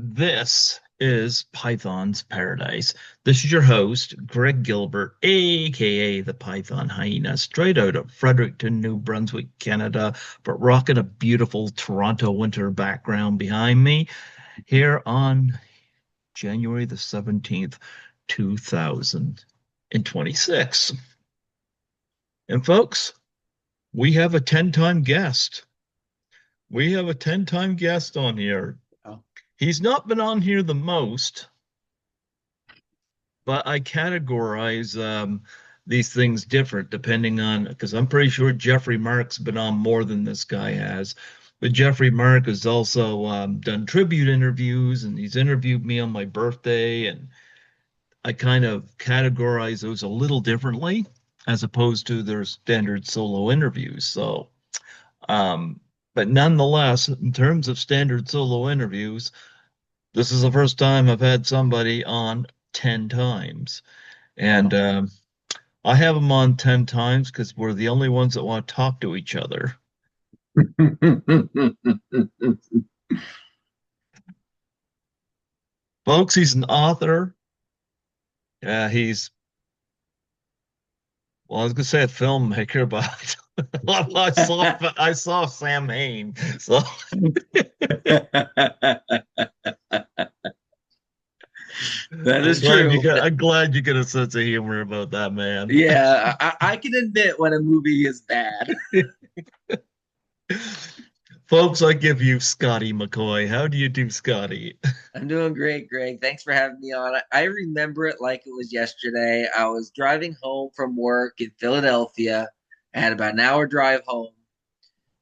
This is Python's Paradise. This is your host, Greg Gilbert, aka the Python Hyena, straight out of Fredericton, New Brunswick, Canada, but rocking a beautiful Toronto winter background behind me here on January the 17th, 2026. And folks, we have a 10-time guest. We have a 10-time guest on here. Oh. He's not been on here the most, but I categorize these things different depending on, because I'm pretty sure Jeffrey Mark's been on more than this guy has. But Jeffrey Mark has also done tribute interviews, and he's interviewed me on my birthday, and I kind of categorize those a little differently as opposed to their standard solo interviews. So, but nonetheless, in terms of standard solo interviews, this is the first time I've had somebody on 10 times. And I have them on 10 times because we're the only ones that want to talk to each other. Folks, he's an author. He's, well, I was going to say a filmmaker, but I saw Sam Hain. So That is true. I'm glad you get a sense of humor about that, man. Yeah, I can admit when a movie is bad. Folks, I give you Scotty McCoy. How do you do, Scotty? I'm doing great, Greg. Thanks for having me on. I remember it like it was yesterday. I was driving home from work in Philadelphia. I had about an hour drive home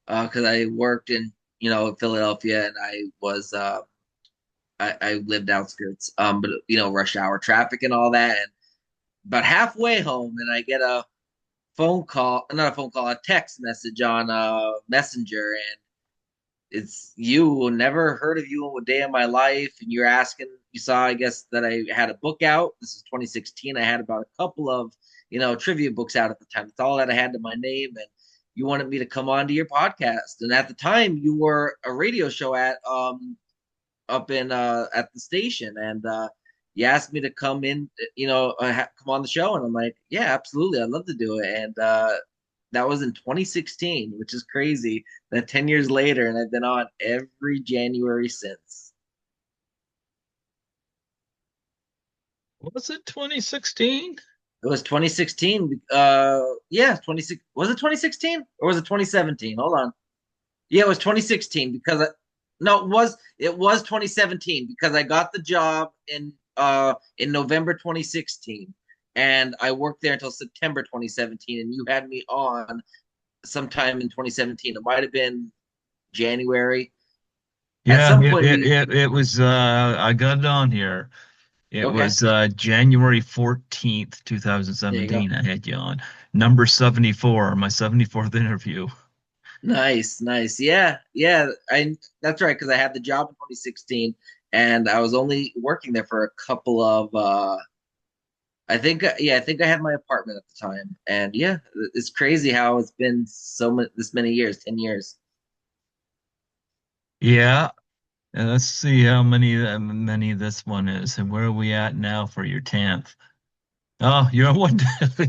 because I worked in Philadelphia, and I lived outskirts. But rush hour traffic and all that. And about halfway home, and I get a phone call, not a phone call, a text message on Messenger, and it's you. Never heard of you in a day of my life, and you're asking. You saw, I guess, that I had a book out. This is 2016. I had about a couple of trivia books out at the time. That's all that I had to my name, and you wanted me to come on to your podcast. And at the time, you were a radio show at up in at the station, and you asked me to come in, come on the show, and I'm like, yeah, absolutely, I'd love to do it. And that was in 2016, which is crazy. That 10 years later, and I've been on every January since. Was it 2016? It was 2016. Yeah, 26. Was it 2016 or was it 2017? Hold on. Yeah, it was 2016 because no, it was 2017 because I got the job in November 2016, and I worked there until September 2017, and you had me on sometime in 2017. It might have been January. At Yeah, some it point it we it, it was I got it on here. It Okay, was January 14th, there you go. 2017. I had you on number 74, my 74th interview. Nice, nice. Yeah, yeah. I That's right because I had the job in 2016, and I was only working there for a couple of I think I had my apartment at the time, and yeah, it's crazy how it's been this many years, 10 years. Yeah, and let's see how many this one is, and where are we at now for your 10th? Oh, you're one.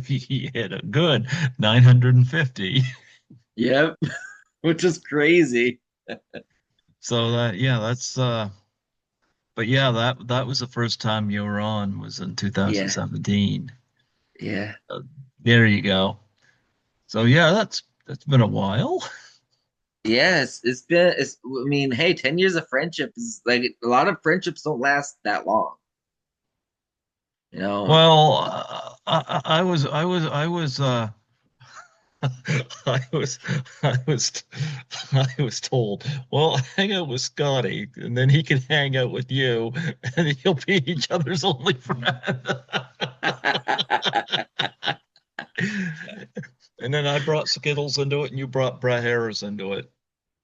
You hit a good 950. Yep, which is crazy. So yeah, that's but yeah, that was the first time you were on was in Yeah, 2017. yeah, Uh, there you go. So yeah, that's been a while. yeah. It's been. I mean, hey, 10 years of friendship is like a lot of friendships don't last that long. You know. Well, I was I was I was I was told, well, hang out with Scotty, and then he can hang out with you, and you'll be each other's only friend. And then I brought Skittles into it, and you brought Brett Harris into it.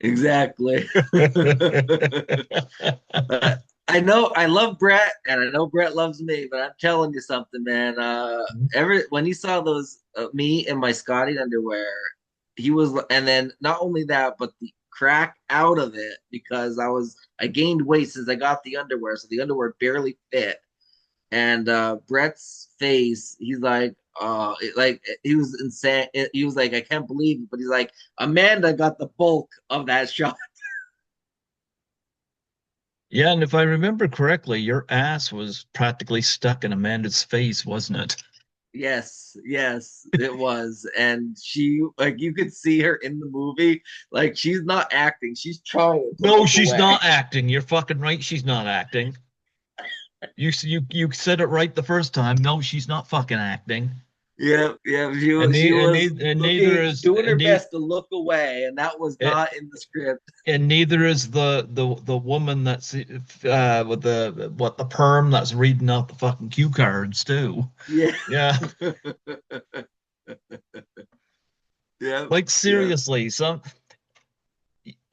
Exactly. I know I love Brett, and I know Brett loves me, but I'm telling you something, man. Every when he saw those me in my Scotty underwear, he was, and then not only that, but the crack out of it because I gained weight since I got the underwear, so the underwear barely fit. And Brett's face, he's like, like he was insane. He was like, I can't believe it, but he's like, Amanda got the bulk of that shot. Yeah, and if I remember correctly, your ass was practically stuck in Amanda's face, wasn't it? Yes, yes, it was. And she, like, you could see her in the movie, like, she's not acting, she's trying to No, look she's away. not acting. You're fucking right. She's not acting. You said it right the first time. No, she's not fucking acting. Yeah, yeah, And she was neither looking, is doing her best to look away, and that was eh, not in the script. and neither is the woman that's with the perm that's reading out the fucking cue cards too. Yeah. Yeah, Yeah, like yeah, seriously,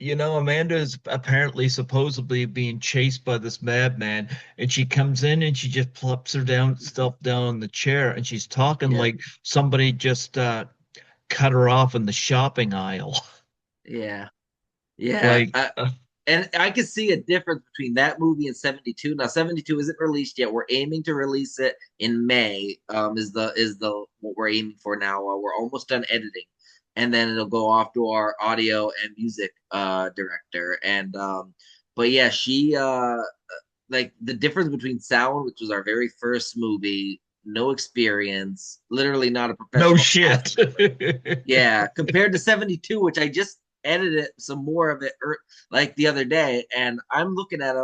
Amanda is apparently supposedly being chased by this madman, and she comes in and she just plops herself down in the chair, and she's talking yeah, like somebody just cut her off in the shopping aisle. yeah, yeah. Like, And I could see a difference between that movie and 72. Now 72 isn't released yet. We're aiming to release it in May. Is the what we're aiming for now. We're almost done editing, and then it'll go off to our audio and music director. And but yeah, she like the difference between Sound, which was our very first movie, no experience, literally not a no professional cast. shit. Yeah, compared to 72, which I just edited some more of it like the other day, and I'm looking at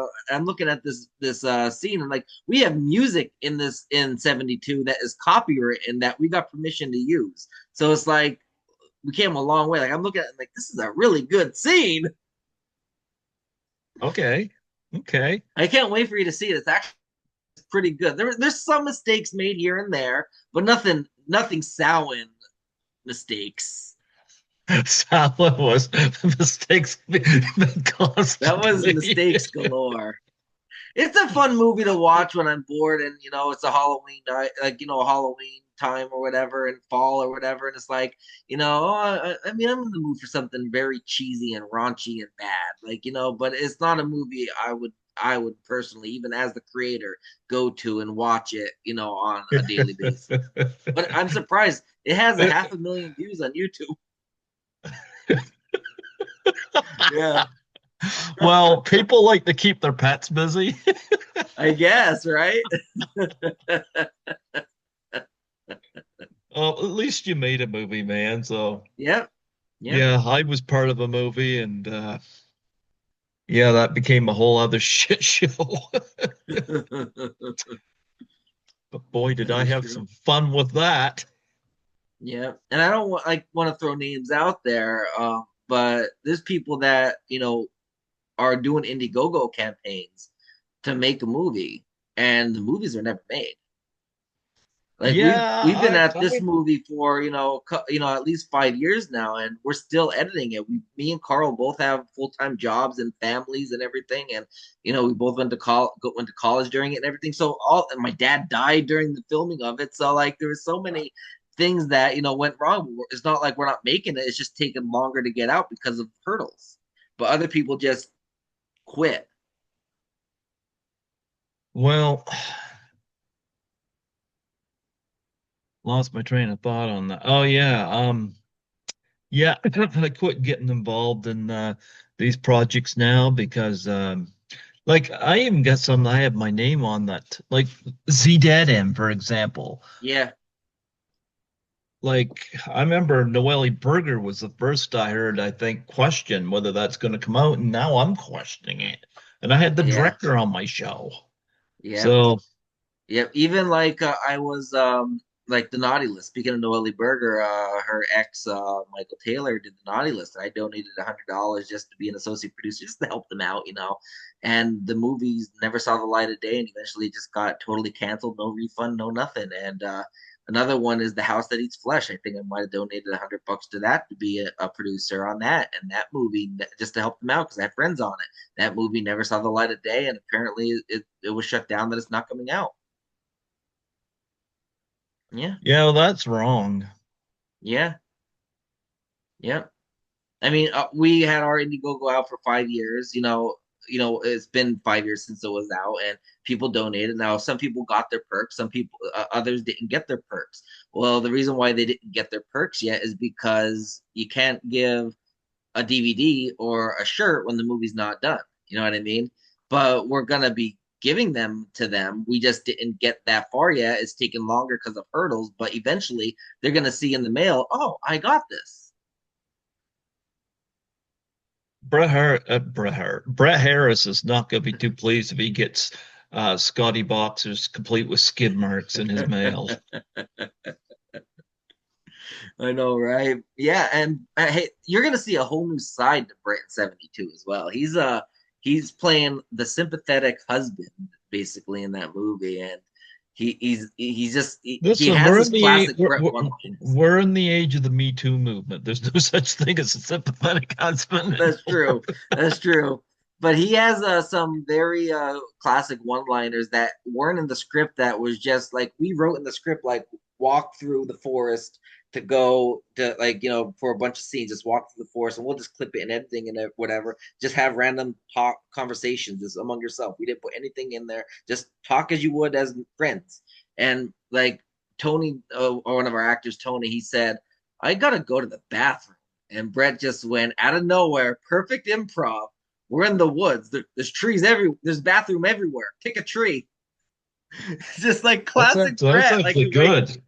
this scene, and like we have music in this in 72 that is copyright and that we got permission to use. So it's like we came a long way. Like I'm looking at it, like this is a really good scene. Okay. Okay. I can't wait for you to see it. It's actually pretty good. There's some mistakes made here and there, but nothing Samhain mistakes. Salad was mistakes That was constantly. mistakes galore. It's a fun movie to watch when I'm bored and it's a Halloween night, like a Halloween time or whatever, and fall or whatever, and it's like I mean I'm in the mood for something very cheesy and raunchy and bad, like but it's not a movie I would personally, even as the creator, go to and watch it, on a daily basis. But I'm surprised it has a 500,000 views on YouTube. Yeah, Well, people like to keep their pets busy. I guess, right? At least you made a movie, man. So Yep, yep. yeah, I was part of a movie, and yeah, that became a whole other shit show. But boy, did That I is have true. some fun with that. Yeah, and I don't want to throw names out there, but there's people that are doing Indiegogo campaigns to make a movie, and the movies are never made. Like Yeah, we've been at this I movie for at least 5 years now, and we're still editing it. Me and Carl both have full-time jobs and families and everything, and we both went to college during it and everything. So and my dad died during the filming of it. So like there were so many things that went wrong. It's not like we're not making it; it's just taking longer to get out because of hurdles. But other people just quit. well, lost my train of thought on that. Oh yeah, yeah, I quit getting involved in these projects now because like I even got some I have my name on that, like Z Dead M, for example. Yeah, Like I remember Noelle Berger was the first I heard, I think, question whether that's going to come out, and now I'm questioning it. And I had the yeah, director on my show. yeah. So Yep. Even like I was like the naughty list. Speaking of Noelle Berger, her ex Michael Taylor did the naughty list, and I donated $100 just to be an associate producer, just to help them out. And the movies never saw the light of day, and eventually just got totally canceled, no refund, no nothing. And another one is The House That Eats Flesh. I think I might have donated $100 to that to be a producer on that, and that movie just to help them out because I had friends on it. That movie never saw the light of day, and apparently it was shut down that it's not coming out. Yeah, yeah, well, that's wrong. yeah, yeah. I mean, we had our Indiegogo out for 5 years. It's been 5 years since it was out, and people donated. Now, some people got their perks, some people, others didn't get their perks. Well, the reason why they didn't get their perks yet is because you can't give a DVD or a shirt when the movie's not done. You know what I mean? But we're gonna be giving them to them. We just didn't get that far yet. It's taken longer because of hurdles, but eventually they're gonna see in the mail, oh, I got this. Brett Harris is not going to be too pleased if he gets Scotty boxers complete with skid marks in his mail. I know, right? Yeah, and hey, you're gonna see a whole new side to Brent 72 as well. He's playing the sympathetic husband basically in that movie, and he Listen, has his classic Brett one lines. we're in the age of the Me Too movement. There's no such thing as a sympathetic husband. That's true. That's true. But he has some very classic one-liners that weren't in the script. That was just like we wrote in the script, like walk through the forest to go to like for a bunch of scenes, just walk through the forest, and we'll just clip it and editing and whatever. Just have random talk conversations just among yourself. We didn't put anything in there. Just talk as you would as friends. And like Tony, or one of our actors, Tony, he said, "I gotta go to the bathroom." And Brett just went out of nowhere, perfect improv. We're in the woods. There's trees there's bathroom everywhere. Pick a tree. Just like classic That's Brett. Like actually good.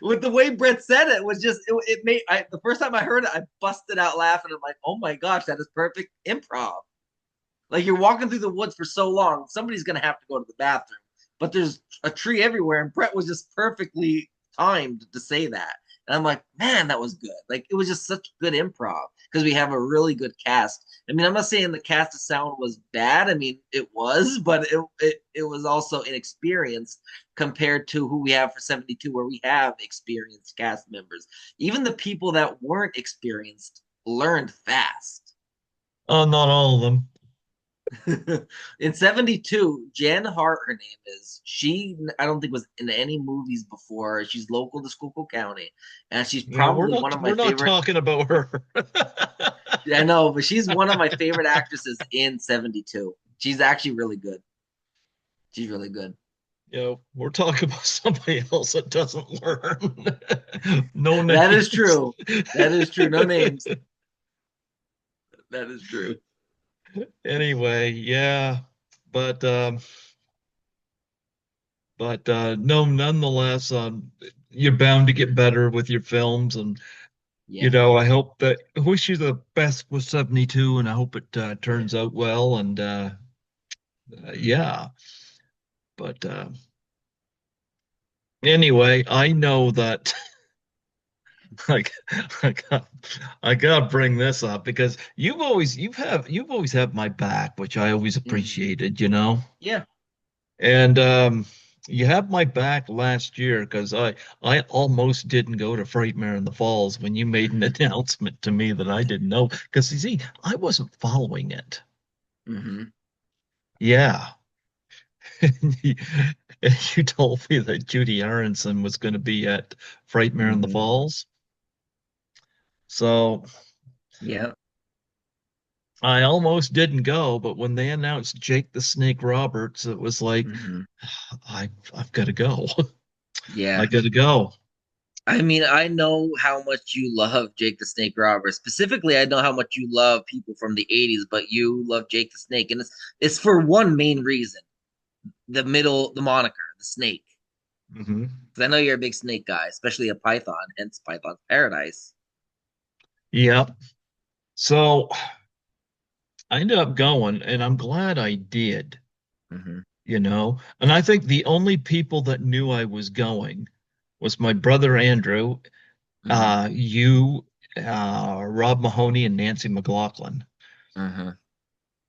with the way Brett said it was just it made the first time I heard it, I busted out laughing. I'm like, oh my gosh, that is perfect improv. Like you're walking through the woods for so long, somebody's gonna have to go to the bathroom. But there's a tree everywhere, and Brett was just perfectly timed to say that. And I'm like, man, that was good. Like it was just such good improv because we have a really good cast. I mean, I'm not saying the cast of sound was bad. I mean, it was, but it was also inexperienced compared to who we have for 72, where we have experienced cast members. Even the people that weren't experienced learned fast. Oh, not all of them. In 72, Jen Hart, her name is. I don't think was in any movies before. She's local to Schuylkill County, and she's Yeah, probably one of my we're not favorite. talking about her. I know, but she's one of my favorite actresses in 72. She's actually really good. She's really good. We're talking about somebody else that doesn't learn. No That is names. true. That is true. No names. That is true. Anyway, yeah, but no, nonetheless, you're bound to get better with your films, and Yeah. I hope that I wish you the best with 72, and I hope it Yeah. turns out well, and yeah, but anyway, I know that like I gotta bring this up because you've always had my back, which I always Mhm. appreciated. Yeah. And you have my back last year because I almost didn't go to Frightmare in the Falls when you made an Hmm. announcement to me that I didn't know. Because you see, I wasn't following it. Hmm. Yeah. And you told me that Judy Aronson was going to be at Frightmare in the Hmm. Falls. So Yeah. I almost didn't go, but when they announced Jake the Snake Roberts, it was like, Hmm. I've got to go. I Yeah. got to go. I mean, I know how much you love Jake the Snake Roberts. Specifically, I know how much you love people from the 80s, but you love Jake the Snake. And it's for one main reason, the moniker, the snake. Hmm. Because I know you're a big snake guy, especially a python, hence Python's Paradise. Yep. So I ended up going, and I'm glad I did. And I think the only people that knew I was going was my brother Andrew, Hmm. you, Rob Mahoney, and Nancy McLaughlin. Hmm.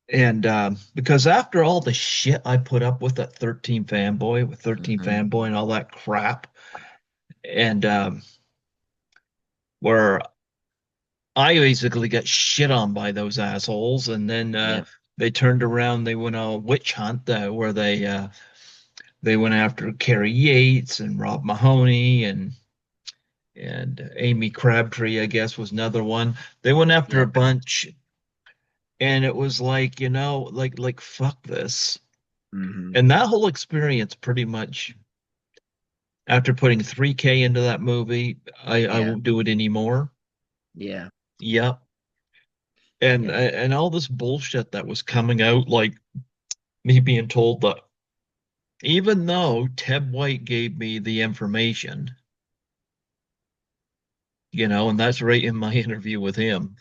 And because after all the shit I put up with at 13 Hmm. Fanboy, and all that crap, and where I basically got shit on by those assholes, and then Yeah. they turned around, they went on a witch hunt where they went after Carrie Yates and Rob Mahoney, and and Amy Crabtree, I guess, was another one. They went after a Yep. bunch, and it was like, like fuck this. Hmm. And that whole experience pretty much after putting 3K into that movie, I Yeah. won't do it anymore. Yeah. Yep. And Yep. and all this bullshit that was coming out, like me being told that even though Ted White gave me the information, and that's right in my interview with him.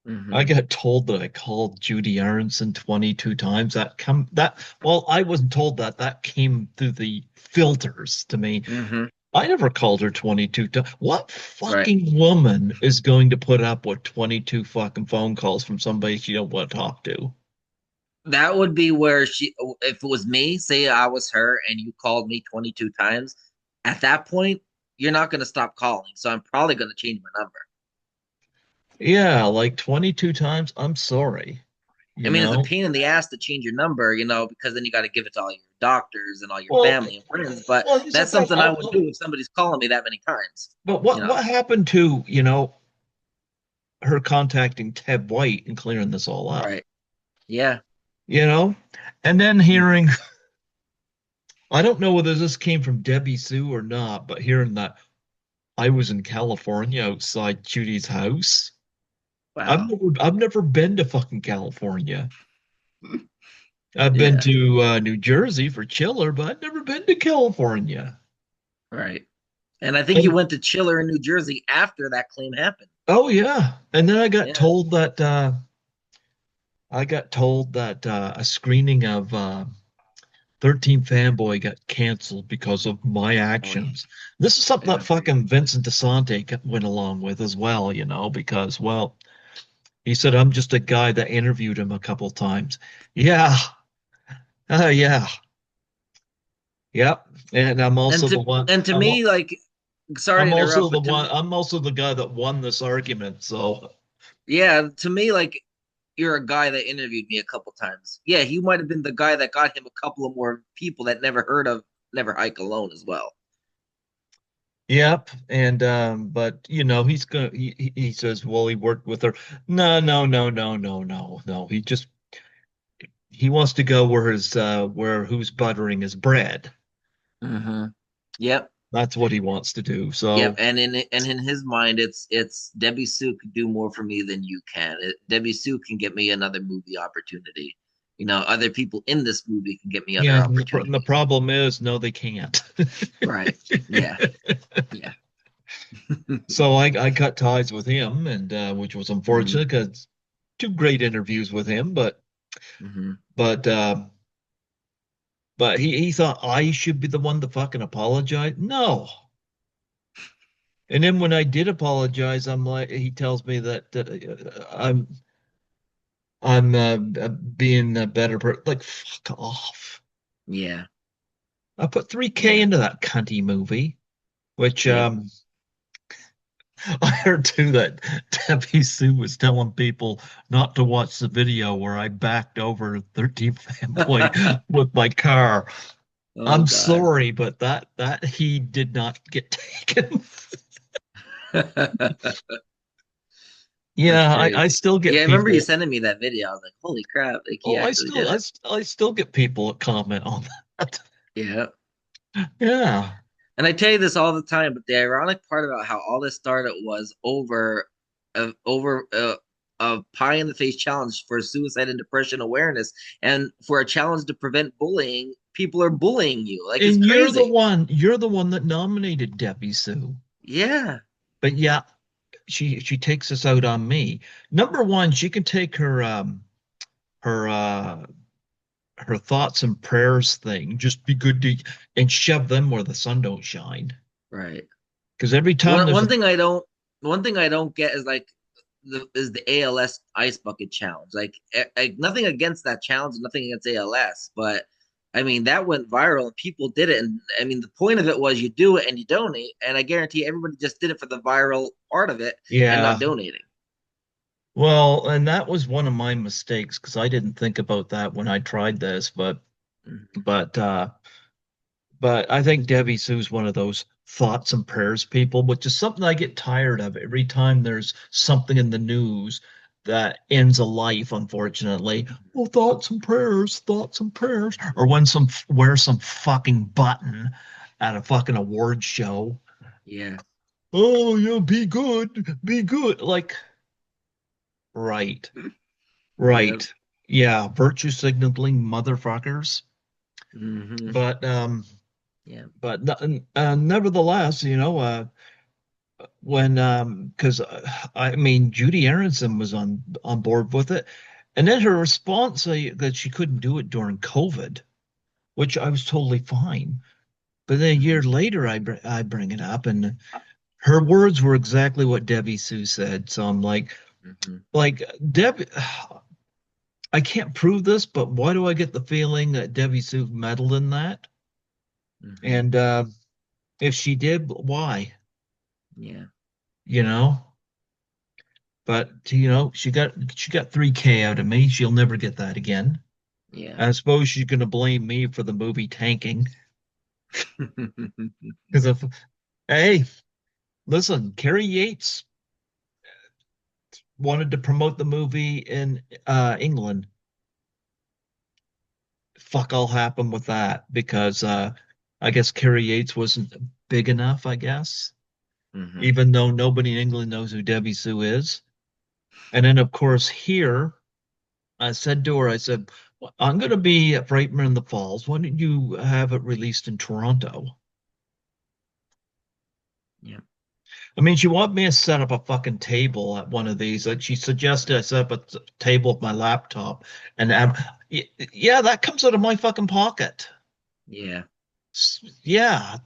I Hmm. got told that I called Judy Aronson 22 times. Well, I wasn't told that. That came through the filters to me. Hmm. I never called her 22 times. What Right. fucking woman is going to put up with 22 fucking phone calls from somebody she don't want to talk to? That would be where if it was me, say I was her and you called me 22 times, at that point, you're not going to stop calling. So I'm probably going to change my number. Yeah, like 22 times. I'm sorry, I you mean, it's a know? pain in the ass to change your number, because then you got to give it to all your doctors and all your Well, family and friends. But well, here's the that's thing. something I would do if somebody's calling me that many times, But you know? what happened to, her contacting Ted White and clearing this all up? Right. Yeah. You know? And then hearing, I don't know whether this came from Debbie Sue or not, but hearing that I was in California outside Judy's house. Wow. I've never been to fucking California. I've been Yeah. to New Jersey for Chiller, but I've never been to California. Right. And I think you And went to Chiller in New Jersey after that claim happened. oh yeah. And then Yeah. I got told that a screening of 13 Fanboy got canceled because of my Oh, yeah. actions. This is something that Yeah. fucking Vincent DeSante went along with as well, because, well, he said, I'm just a guy that interviewed him a couple times. Yeah, yeah, yep. And I'm And also the to one, and to me, like, sorry to I'm also interrupt, the but to one, me, I'm also the guy that won this argument. So, yeah, to me, like, you're a guy that interviewed me a couple times. Yeah, he might have been the guy that got him a couple of more people that never heard of Never Hike Alone as well. yep. And, but, he says, well, he worked with her. No, no, no, no, no, no, no. He wants to go where who's buttering his bread. Mm-hmm. Yep. That's what he wants to do. Yep. So And in his mind, it's Debbie Sue could do more for me than you can. Debbie Sue can get me another movie opportunity. Other people in this movie can get me other yeah, the opportunities. problem is no, they can't. Right. Yeah. Yeah. So I cut ties with him, and which was Hmm. unfortunate because two great interviews with him, Hmm. but but he thought I should be the one to fucking apologize. No. And then when I did apologize, he tells me that I'm being a better person. Like, fuck off. Yeah. I put 3K Yeah. into that cunty movie, which Yep. I heard too that Debbie Sue was telling people not to watch the video where I backed over 13th Fanboy with my car. Oh I'm God. sorry, but that he did not get taken. That's Yeah, I crazy. still Yeah, get I remember you people. sending me that video. I was like, holy crap, like he Oh, actually did it. I still get people that comment on that. Yeah. Yeah. And I tell you this all the time, but the ironic part about how all this started was over a pie in the face challenge for suicide and depression awareness, and for a challenge to prevent bullying. People are bullying you, like it's And crazy. you're the one that nominated Debbie Sue. Yeah, But yeah, she takes this out on me. Number one, she can take her her thoughts and prayers thing, just be good to and shove them where the sun don't shine. right. Because every time One there's one a thing I don't one thing I don't get is like the ALS ice bucket challenge. Like nothing against that challenge, nothing against ALS, but I mean that went viral and people did it. And I mean the point of it was you do it and you donate. And I guarantee everybody just did it for the viral part of it and yeah. not donating. Well, and that was one of my mistakes because I didn't think about that when I tried this, but Mhm. but uh but I think Debbie Sue's one of those thoughts and prayers people, which is something I get tired of every time there's something in the news that ends a life, unfortunately. Oh, thoughts and prayers. Or when some wear some fucking button at a fucking award show. Yeah. Oh, yeah, be good, be good. Like, right, Yep. right. Yeah, virtue signaling motherfuckers. Hmm. But Yeah. nevertheless, when because I mean Judy Aronson was on board with it, and then her response that she couldn't do it during COVID, which I was totally fine. But then a year Hmm. later, I bring it up, and her words were exactly what Debbie Sue said. So I'm Hmm. like Debbie, I can't prove this, but why do I get the feeling that Debbie Sue meddled in that? Hmm. And if she did, why? Yeah. You know? But she got 3K out of me. She'll never get that again. Yeah. I suppose she's gonna blame me for the movie tanking. Because if hey, listen, Carrie Yates wanted to promote the movie in England. Fuck all happened with that because I guess Carrie Yates wasn't big enough, I guess, Hmm. even though nobody in England knows who Debbie Sue is. And then of course here I said to her, I said, "Well, I'm going to be at Frightmare in the Falls. Why don't you have it released in Toronto?" Yeah. I mean, she wanted me to set up a fucking table at one of these. Like she suggested I set up a table with my laptop, and yeah, that comes out of my fucking pocket. Yeah. Yeah,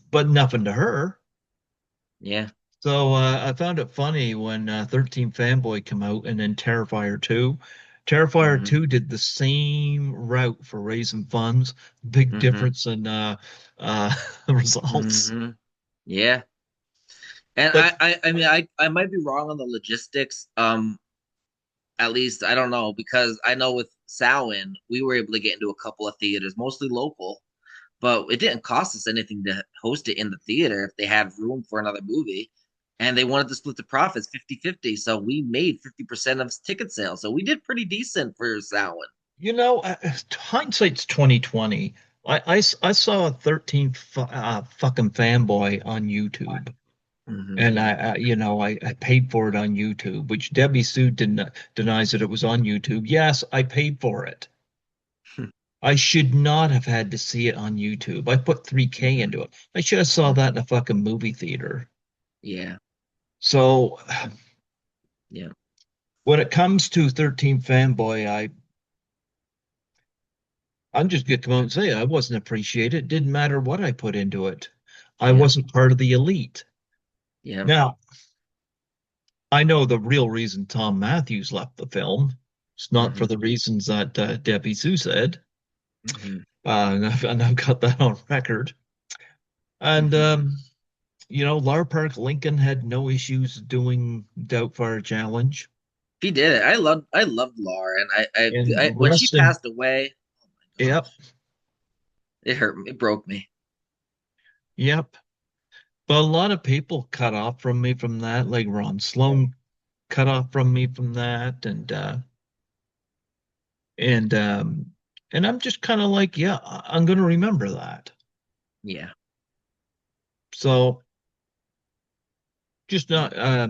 but nothing to her. Yeah. So I found it funny when 13 Fanboy came out and then Terrifier 2. Terrifier Hmm. 2 did the same route for raising funds. Big Hmm. difference in results. Hmm. Yeah. And But I mean, I might be wrong on the logistics. At least I don't know because I know with Samhain we were able to get into a couple of theaters, mostly local, but it didn't cost us anything to host it in the theater if they had room for another movie. And they wanted to split the profits 50-50. So we made 50% of ticket sales. So we did pretty decent for Samhain. hindsight's 2020. I saw a 13 fucking Fanboy on YouTube. Hmm. And I paid for it on YouTube, which Debbie Sue denies that it was on YouTube. Yes, I paid for it. I should not have had to see it on YouTube. I put 3K Hmm. into it. I should have saw that in Hmm. a fucking movie theater. Yeah. So Yeah. when it comes to 13 Fanboy, I'm just gonna come out and say I wasn't appreciated. It didn't matter what I put into it. I Yeah. wasn't part of the elite. Yeah. Now, I know the real reason Tom Matthews left the film. It's not for Hmm. the reasons that Debbie Sue said. Hmm. And I've got that on record. And Hmm. Lar Park Lincoln had no issues doing Doubtfire Challenge. He did it. I loved Laura, and And when she resting, passed away, oh my yep, gosh, it hurt me. It broke me. yep. But a lot of people cut off from me from that, like Ron Sloan cut off from me from that, and and I'm just kind of like, yeah, I'm gonna remember that. Yeah. So just Yeah.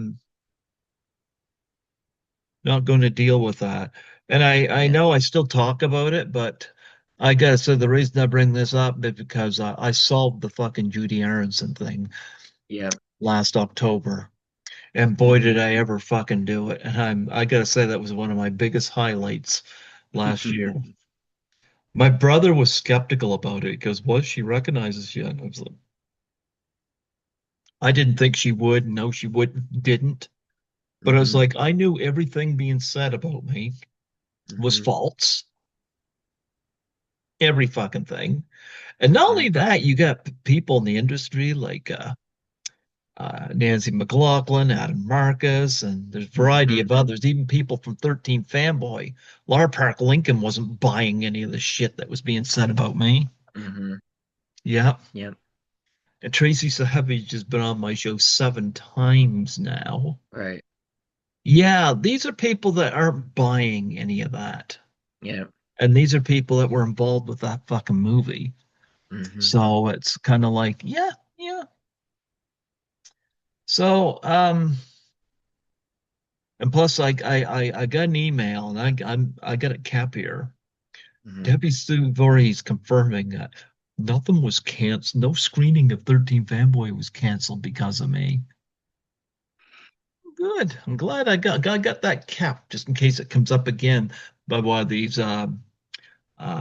not going to deal with that. And I Yeah. know I still talk about it, but I gotta say the reason I bring this up is because I solved the fucking Judy Aronson thing Yeah. last October. And boy, did Hmm. I ever fucking do it. And I gotta say that was one of my biggest highlights last year. My brother was skeptical about it because was she recognizes you? And I was like, I didn't think she would. No, she would didn't. But I was Hmm. like, I knew everything being said about me was Hmm. false. Every fucking thing. And not Hmm. only that, you got people in the industry like Nancy McLaughlin, Adam Marcus, and there's a variety Hmm. of others, even people from 13 Fanboy. Lar Park Lincoln wasn't buying any of the shit that was being said about me. Hmm. Yeah. Yeah. And Tracy Sahavic has been on my show 7 times now. Right. Yeah, these are people that aren't buying any of that. Yeah. And these are people that were involved with that fucking movie. Hmm. So it's kind of like, yeah, yeah. So, and plus, I got an email, and I got a cap here. Hmm. Debbie Sue Voorhees confirming that nothing was canceled. No screening of 13 Fanboy was canceled because of me. Good. I'm glad I got that cap just in case it comes up again by one of these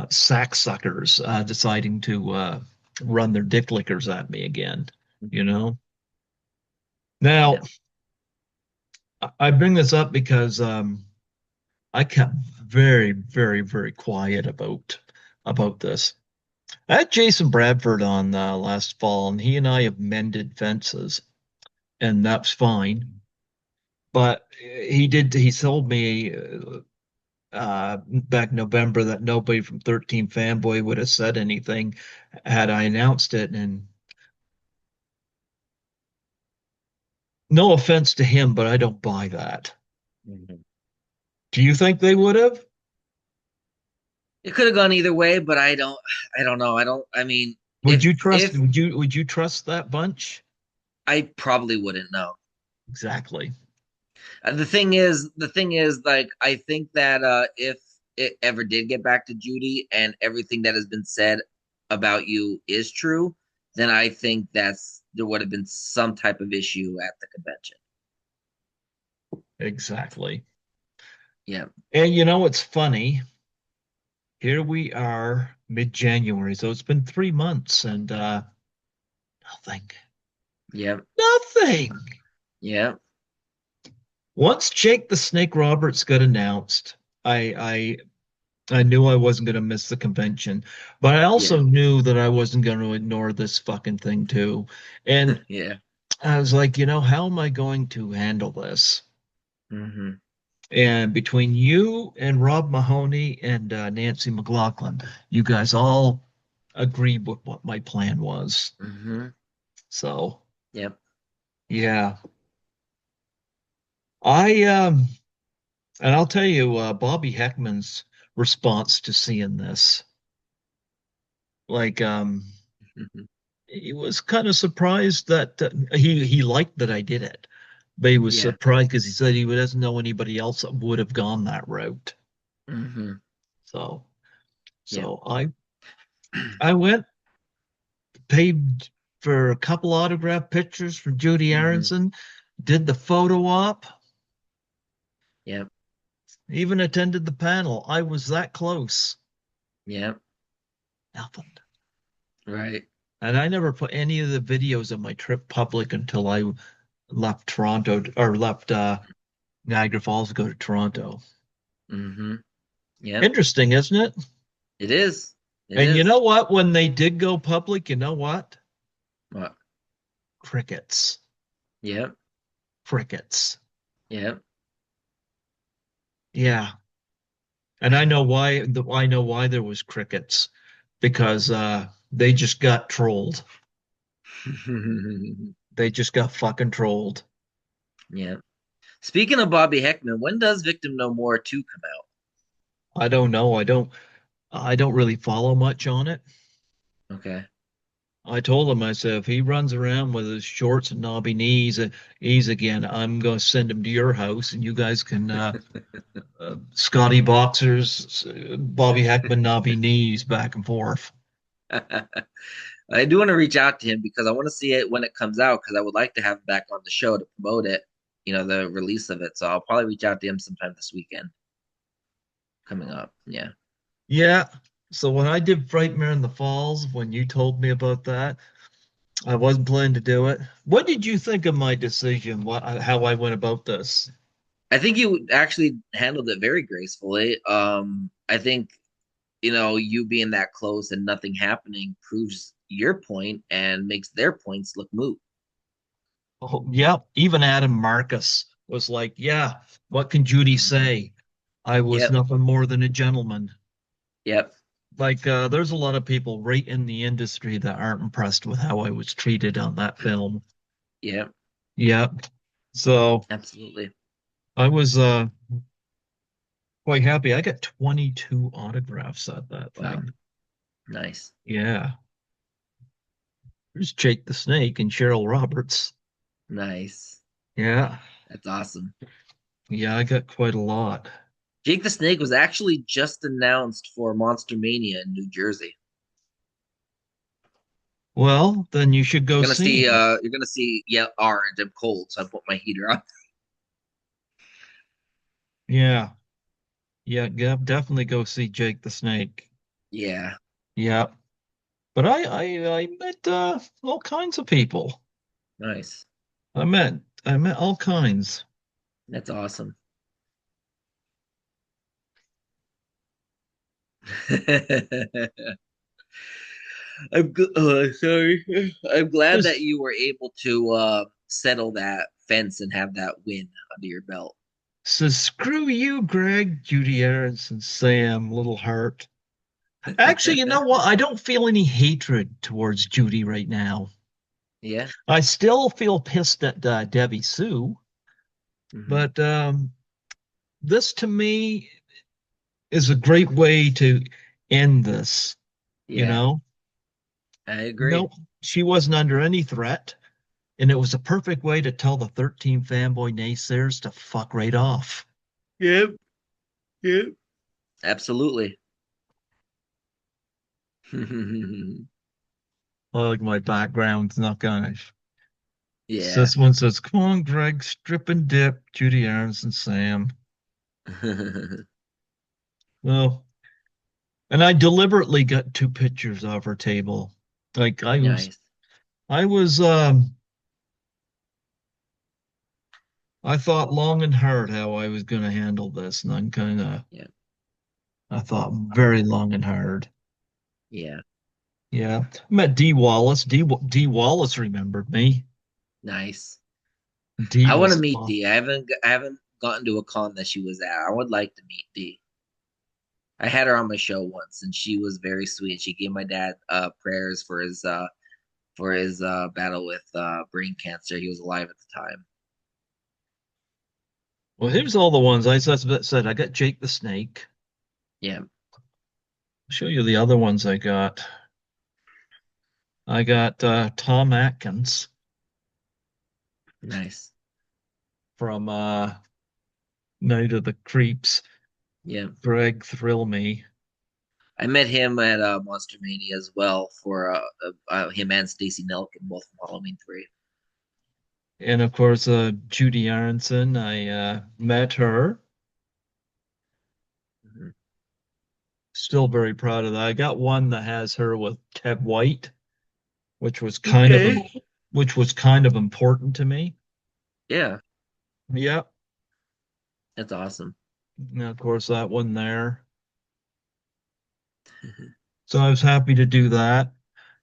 sack suckers deciding to run their dick lickers at me again. You know. Now, Yeah. I bring this up because I kept very, very, very quiet about this. I had Jason Bradford on last fall, and he and I have mended fences, and that's fine. But he told me back November that nobody from 13 Fanboy would have said anything had I announced it. And no offense to him, but I don't buy that. Hmm. Do you think they would have? It could have gone either way, but I don't know. I don't. I mean, Would you trust? if Would you trust that bunch? I probably wouldn't know. Exactly. The thing is, like, I think that if it ever did get back to Judy and everything that has been said about you is true, then I think there would have been some type of issue at the convention. Exactly. Yeah. And you know, it's funny. Here we are mid-January, so it's been 3 months and nothing. Yeah. Nothing. Yeah. Once Jake the Snake Roberts got announced, I knew I wasn't going to miss the convention, but I Yeah. also knew that I wasn't going to ignore this fucking thing too. And Yeah. I was like, how am I going to handle this? Hmm. And between you and Rob Mahoney and Nancy McLaughlin, you guys all agreed with what my plan was. Hmm. So, Yep. yeah, I and I'll tell you, Bobby Heckman's response to seeing this, like, Hmm. he was kind of surprised that he liked that I did it, but he was Yeah. surprised because he said he doesn't know anybody else that would have gone that route. Hmm. So, Yep. so I went paid for a couple autograph pictures for Judy Hmm. Aronson, did the photo op, Yep. even attended the panel. I was that close. Yep. Nothing. Right. And I never put any of the videos of my trip public until I left Toronto or left Niagara Falls to go to Toronto. Hmm. Yep. Interesting, isn't it? It is. It And you is. know what? When they did go public, you know what? What? Crickets. Yep. Crickets. Yep. Yeah. And I know why there was crickets because they just got trolled. They just got fucking trolled. Yeah. Speaking of Bobby Heckman, when does Victim No More 2 come out? I don't know. I don't really follow much on it. Okay. I told him, I said, if he runs around with his shorts and knobby knees again, I'm going to send him to your house and you guys can Scotty boxers, Bobby Heckman knobby knees back and forth. I do want to reach out to him because I want to see it when it comes out because I would like to have him back on the show to promote it, the release of it. So I'll probably reach out to him sometime this weekend coming up. Yeah. Yeah. So when I did Frightmare in the Falls, when you told me about that, I wasn't planning to do it. What did you think of my decision? How I went about this? I think you actually handled it very gracefully. I think, you being that close and nothing happening proves your point and makes their points look moot. Oh, yeah. Even Adam Marcus was like, yeah, what can Judy Mhm. say? I was Yep. nothing more than a gentleman. Yep. Like, there's a lot of people right in the industry that aren't impressed with how I was treated on that film. Yeah, Yeah. So absolutely. I was quite happy. I got 22 autographs at that Wow, thing. nice, Yeah. There's Jake the Snake and Cheryl Roberts. nice. Yeah. That's awesome. Yeah, I got quite a lot. Jake the Snake was actually just announced for Monster Mania in New Jersey. Well, then you should go see him. You're gonna see yeah, orange. I'm cold, so I put my heater on. Yeah. Yeah, definitely go see Jake the Snake. Yeah, Yeah. But I met all kinds of people. nice. I met all kinds. That's awesome. Sorry. I'm glad that Just you were able to settle that fence and have that win under your belt. says screw you, Greg, Judy Aronson, Sam, Little Heart. Actually, you know what? I don't feel any hatred towards Judy right now. Yeah. I still feel pissed at Debbie Sue, Hmm. but this to me is a great way to end this, you Yeah, know? I agree. No, she wasn't under any threat, and it was a perfect way to tell the 13 fanboy naysayers to fuck right off. Yep. Yep. Absolutely. I like my background's not gonna. Yeah. This one says, "Come on, Greg, strip and dip, Judy Aronson, Sam." Well, and I deliberately got two pictures of her table. Like Nice. I was, I thought long and hard how I was going to handle this, and Yeah. I thought very long and hard. Yeah. Yeah, I met D Wallace. D Wallace remembered me. Nice. D I want to was meet fun. D. I haven't gotten to a con that she was at. I would like to meet D. I had her on my show once, and she was very sweet. She gave my dad prayers for his battle with brain cancer. He was alive at the time. Well, here's all the ones said. I got Jake the Snake. Yeah, I'll show you the other ones I got. I got Tom Atkins nice. from Night of the Creeps. Yeah, Greg Thrill Me. I met him at Monster Mania as well for him and Stacy Nelkin both from Halloween 3. And of course, Judy Aronson. I met her. Mhm. Still very proud of that. I got one that has her with Ted White, which was Okay. kind of important to me. Yeah, Yep. that's awesome. And of course, that one there. So I was happy to do that.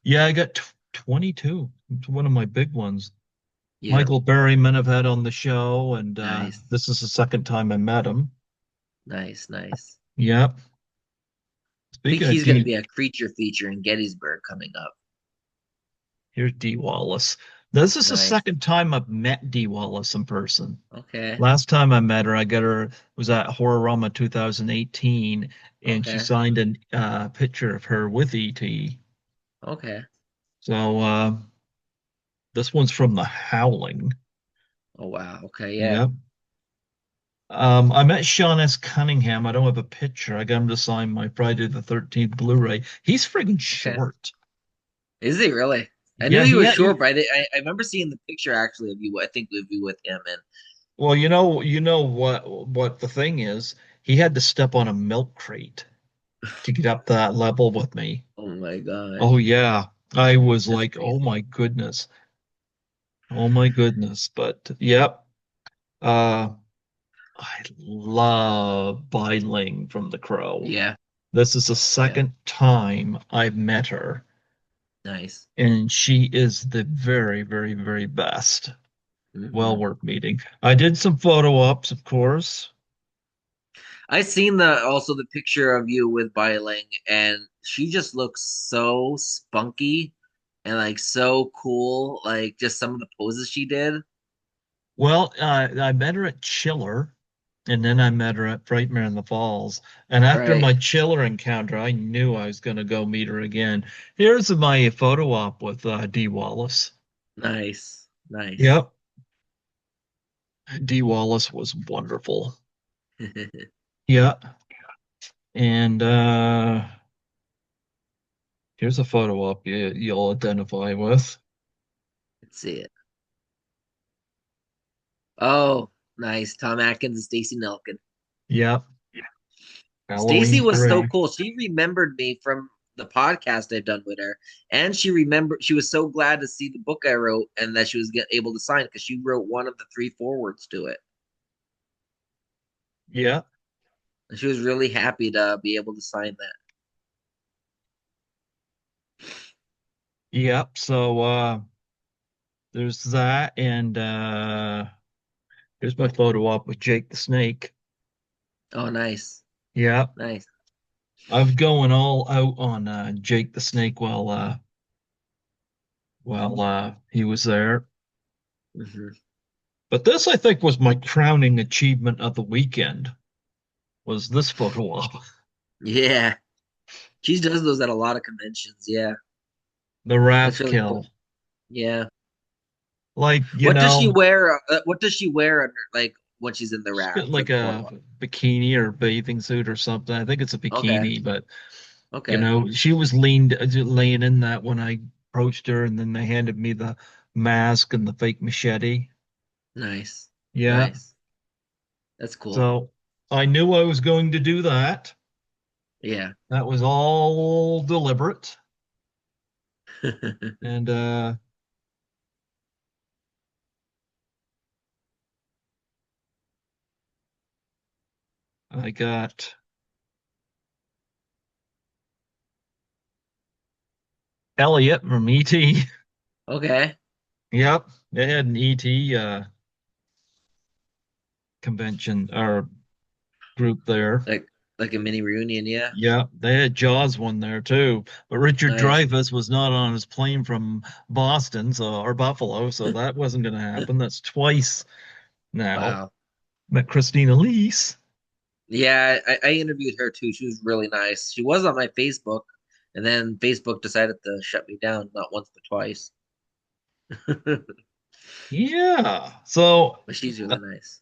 Yeah, I got 22. It's one of my big ones. Yeah, Michael Berryman I've had on the show, and nice, this is the second time I met him. nice, nice. Yep. I think Speaking of he's going to D, be a creature feature in Gettysburg coming up. here's D Wallace. This is the Nice. second time I've met D Wallace in person. Okay. Last time I met her, I got her was at Horrorama 2018, and she Okay. signed a picture of her with ET. Okay. So this one's from The Howling. Oh wow. Okay. Yeah. Yep. I met Sean S. Cunningham. I don't have a picture. I got him to sign my Friday the 13th Blu-ray. He's friggin' Okay. short. Is he really? I knew Yeah, he he was had. short, but I remember seeing the picture actually of you. I think of you with him, and Well, you know what the thing is. He had to step on a milk crate to get up to that level with me. oh my Oh gosh, yeah, I was that's like, crazy. oh my goodness. But yep, uh, I love Bai Ling from The Crow. Yeah. This is the Yeah. second time I've met her, Nice. and she is the very, very, very best. Well Hmm. worth meeting. I did some photo ops, of course. I seen the picture of you with Bailing, and she just looks so spunky and like so cool. Like just some of the poses she did. Well, I met her at Chiller, and then I met her at Frightmare in the Falls. And after Right. my Chiller encounter, I knew I was going to go meet her again. Here's my photo op with Dee Wallace. Nice. Nice. Yep, Dee Wallace was wonderful. Yeah, and here's a photo op you'll identify with. Let's see it. Oh, nice. Tom Atkins and Stacey Nelkin. Yep, Stacy Halloween was so Parade. cool. She remembered me from the podcast I've done with her, and she was so glad to see the book I wrote and that she was able to sign because she wrote one of the three forewords to it. Yeah, And she was really happy to be able to sign that. yep. So there's that, and here's my photo op with Jake the Snake. Oh, nice, Yeah, nice. I'm going all out on Jake the Snake while he was there. Hmm. But this, I think, was my crowning achievement of the weekend. Was this photo op, Yeah, she does those at a lot of conventions. Yeah, the that's Wrath really cool. Kill? Yeah. Like, What does she wear? What does she wear under, like when she's in the she's raft got for like the a photo op? bikini or bathing suit or something. I think it's a Okay, bikini, but okay, she was laying in that when I approached her, and then they handed me the mask and the fake machete. nice, Yeah. nice. That's cool. So I knew I was going to do that. Yeah. That was all deliberate. And I got Elliot from ET. Okay. Yep. They had an ET convention or group there. Like a mini reunion, yeah. Yeah, they had Jaws one there too. But Richard Nice. Dreyfuss was not on his plane from Boston, so or Buffalo, so that wasn't going to happen. That's twice now. Wow. Met Christina Lease. Yeah, I interviewed her too. She was really nice. She was on my Facebook, and then Facebook decided to shut me down not once but twice. Yeah. So But she's uh, really nice.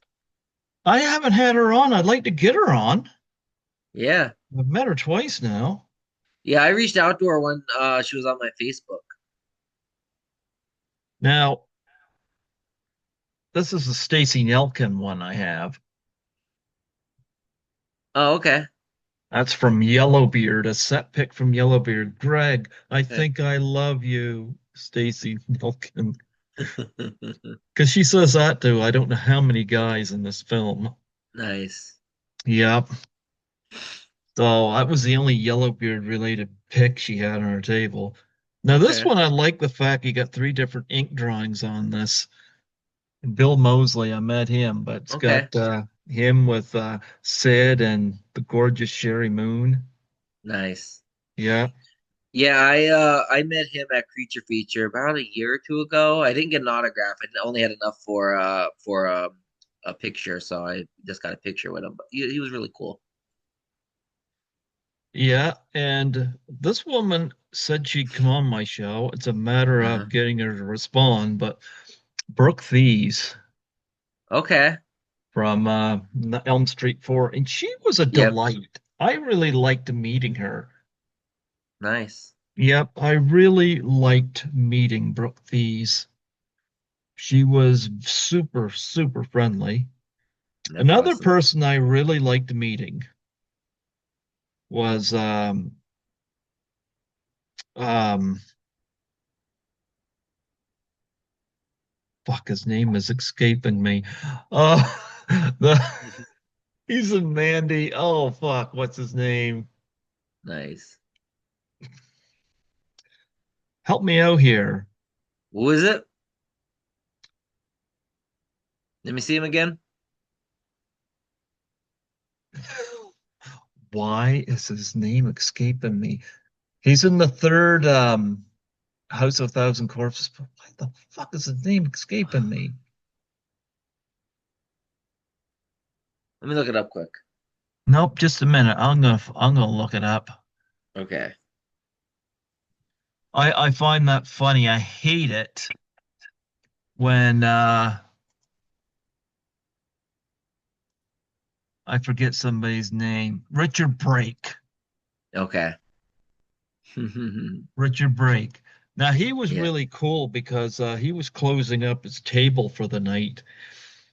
I haven't had her on. I'd like to get her on. Yeah. I've met her twice now. Yeah, I reached out to her when she was on my Facebook. Now, this is the Stacy Nelkin one I have. Oh, okay. That's from Yellowbeard, a set pick from Yellowbeard. Greg, I Okay. think I love you, Stacy Nelkin. Because she says that to I don't know how many guys in this film. Nice. Yep. So that was the only Yellowbeard related pick she had on her table. Now, this Okay. one, I like the fact you got three different ink drawings on this. Bill Mosley, I met him, but it's Okay. got him with Sid and the gorgeous Sherry Moon. Nice. Yeah. Yeah, I met him at Creature Feature about a year or two ago. I didn't get an autograph. I only had enough for a picture, so I just got a picture with him. But he was really cool. Yeah. And this woman said she'd come on my show. It's a matter of Uh-huh. getting her to respond. But Brooke Thies Okay. from Elm Street 4, and she was a Yep. delight. I really liked meeting her. Nice. Yep, I really liked meeting Brooke Thies. She was super, super friendly. That's Another awesome. person I really liked meeting was um fuck, his name is escaping me. Uh the he's in Mandy. Oh fuck, what's his name? Nice. Help me out here. What was it? Let me see him again. Why is his name escaping me? He's in the third House of Thousand Corpses, but why the fuck is his name escaping me? Let me look it up quick. Nope, just a minute. I'm gonna look it up. Okay. I find that funny. I hate it when I forget somebody's name. Richard Brake. Okay. Richard Brake. Now he was Yeah. really cool because he was closing up his table for the night,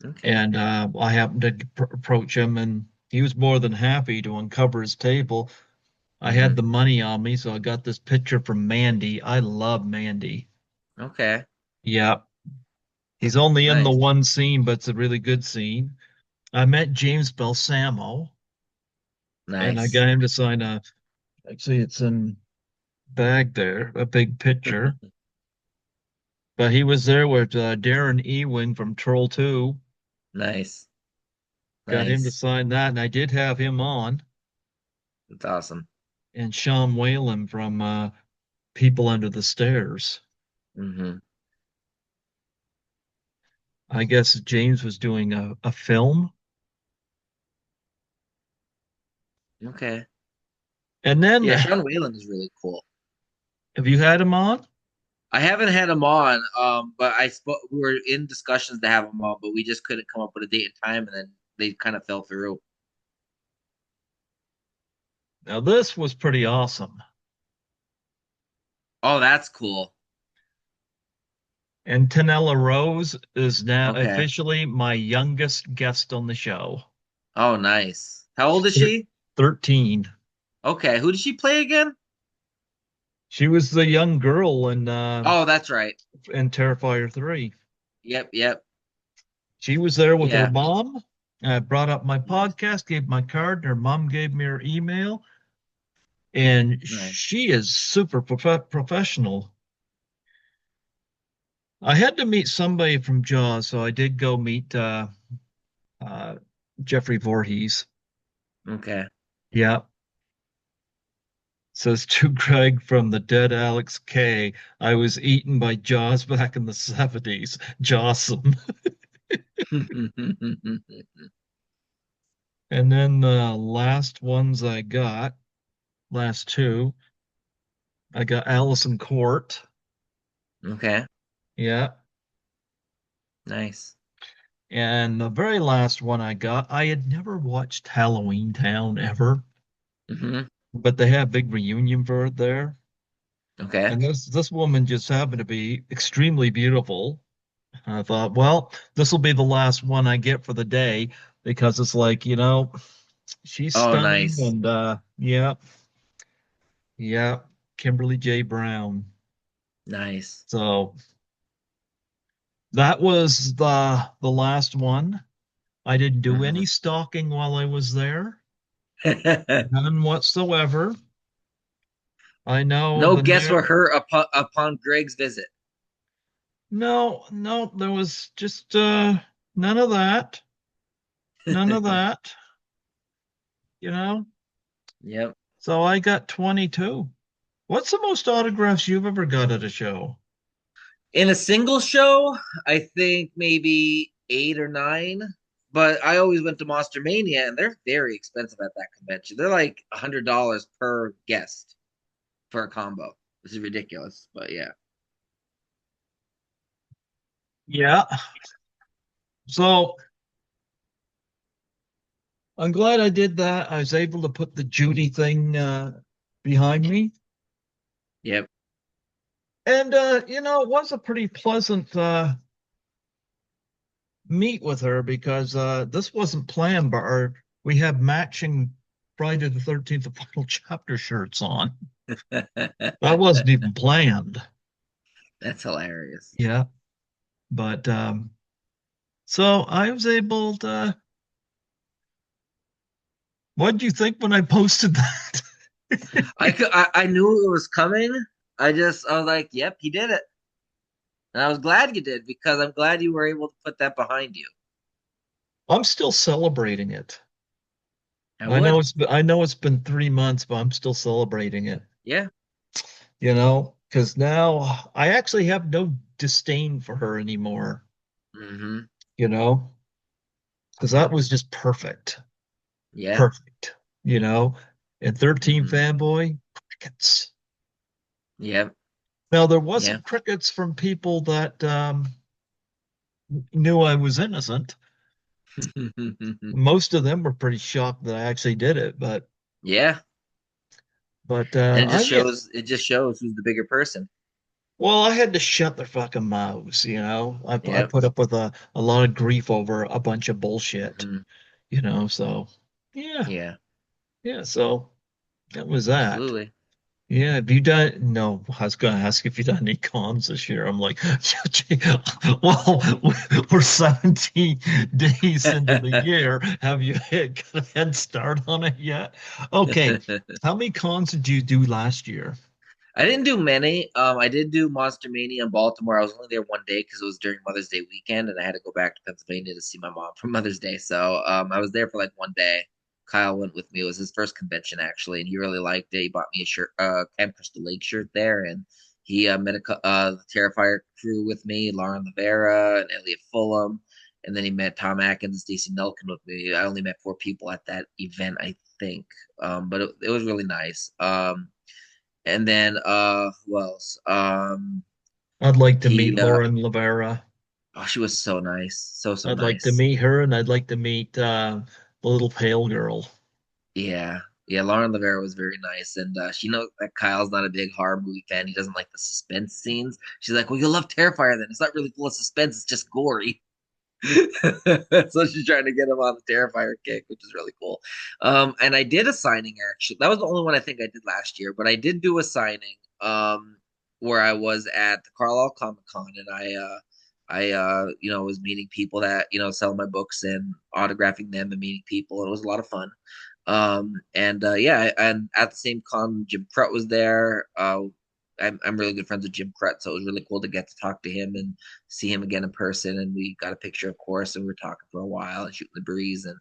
Okay. and I happened to approach him, and he was more than happy to uncover his table. I had Hmm. the money on me, so I got this picture from Mandy. I love Mandy. Okay. Yeah, he's only in the Nice. one scene, but it's a really good scene. I met James Balsamo, and I Nice. got him to sign a. Actually, it's in bag there, a big picture. But he was there with Darren Ewing from Troll 2. Nice. Got him to Nice. sign that, and I did have him on. That's awesome. And Sean Whalen from People Under the Stairs. Hmm. I guess James was doing a film. Okay. And then, Yeah, Sean Whalen is really cool. have you had him on? I haven't had him on, but I spoke. We were in discussions to have him on, but we just couldn't come up with a date and time, and then they kind of fell through. Now, this was pretty awesome. Oh, that's cool. And Tanella Rose is now Okay. officially my youngest guest on the show. Oh, nice. How old is Thir- she? 13. Okay. Who did she play again? She was the young girl Oh, that's right. in Terrifier 3. Yep. Yep. She was there with her Yeah. mom. I brought up my Nice. podcast, gave my card, and her mom gave me her email. And Nice. she is super professional. I had to meet somebody from Jaws, so I did go meet uh, Jeffrey Voorhees. Okay. Yeah. Says to Greg from the dead Alex K. I was eaten by Jaws back in the 70s. Jawsome. And then the last ones I got, last two, I got Allison Court. Okay. Yeah. Nice. And the very last one I got, I had never watched Halloween Town ever, Hmm. but they had a big reunion for it there. Okay. And this woman just happened to be extremely beautiful. I thought, well, this will be the last one I get for the day because it's like, she's Oh, stunning nice. and yeah, yeah, Kimberly J. Brown. Nice. So that was the last one. I didn't do any Hmm. stalking while I was there, none whatsoever. I know No the guests near were hurt upon Greg's visit. no, no, there was just none of that. None of that, you know. Yep. So I got 22. What's the most autographs you've ever got at a show? In a single show, I think maybe 8 or 9. But I always went to Monster Mania, and they're very expensive at that convention. They're like $100 per guest for a combo, which is ridiculous. But yeah. Yeah. So I'm glad I did that. I was able to put the Judy thing behind me. Yep. And it was a pretty pleasant meet with her because this wasn't planned, but we have matching Friday the 13th, the final chapter shirts on. That wasn't even planned. That's hilarious. Yeah. But so I was able to. What did you think when I posted that? I knew it was coming. I was like, yep, he did it. And I was glad you did because I'm glad you were able to put that behind you. I'm still celebrating it. I would. I know it's been 3 months, but I'm still celebrating it. Yeah. Because now I actually have no disdain for her anymore. Hmm. You know, because that was just perfect, Yeah. perfect. You know, and 13 Hmm. fanboy crickets. Yeah. Now there Yeah. wasn't crickets from people that knew I was innocent. Most of them were pretty shocked that I actually did it, Yeah. but And I mean, it just shows who's the bigger person. well, I had to shut their fucking mouths, you know. I Yep. put up with a lot of grief over a bunch of bullshit, Hmm. so yeah, Yeah. yeah, so that was that. Absolutely. Yeah, have you done? No, I was gonna ask if you done any cons this year. I'm like, well, we're 17 days into the year. Have you got a head start on it yet? Okay, how many cons did you do last year? I didn't do many. I did do Monster Mania in Baltimore. I was only there one day because it was during Mother's Day weekend, and I had to go back to Pennsylvania to see my mom for Mother's Day. So I was there for like one day. Kyle went with me. It was his first convention actually, and he really liked it. He bought me a shirt, Camp Crystal Lake shirt there, and he met the Terrifier crew with me, Lauren Rivera and Elliot Fulham, and then he met Tom Atkins and Stacey Nelkin with me. I only met four people at that event, I think, but it was really nice. And then who else? I'd like to meet He Lauren Lavera. oh, she was so nice. So I'd like to nice. meet her, and I'd like to meet the little pale girl. Yeah. Yeah, Lauren Rivera was very nice, and she knows that Kyle's not a big horror movie fan. He doesn't like the suspense scenes. She's like, "Well, you'll love Terrifier then. It's not really full of suspense. It's just gory." So she's trying to get him on the Terrifier kick, which is really cool. And I did a signing actually. That was the only one I think I did last year, but I did do a signing where I was at the Carlisle Comic Con, and was meeting people that sell my books and autographing them and meeting people. It was a lot of fun. And yeah, and at the same con, Jim Crut was there. I'm really good friends with Jim Crut, so it was really cool to get to talk to him and see him again in person. And we got a picture, of course, and we were talking for a while and shooting the breeze. And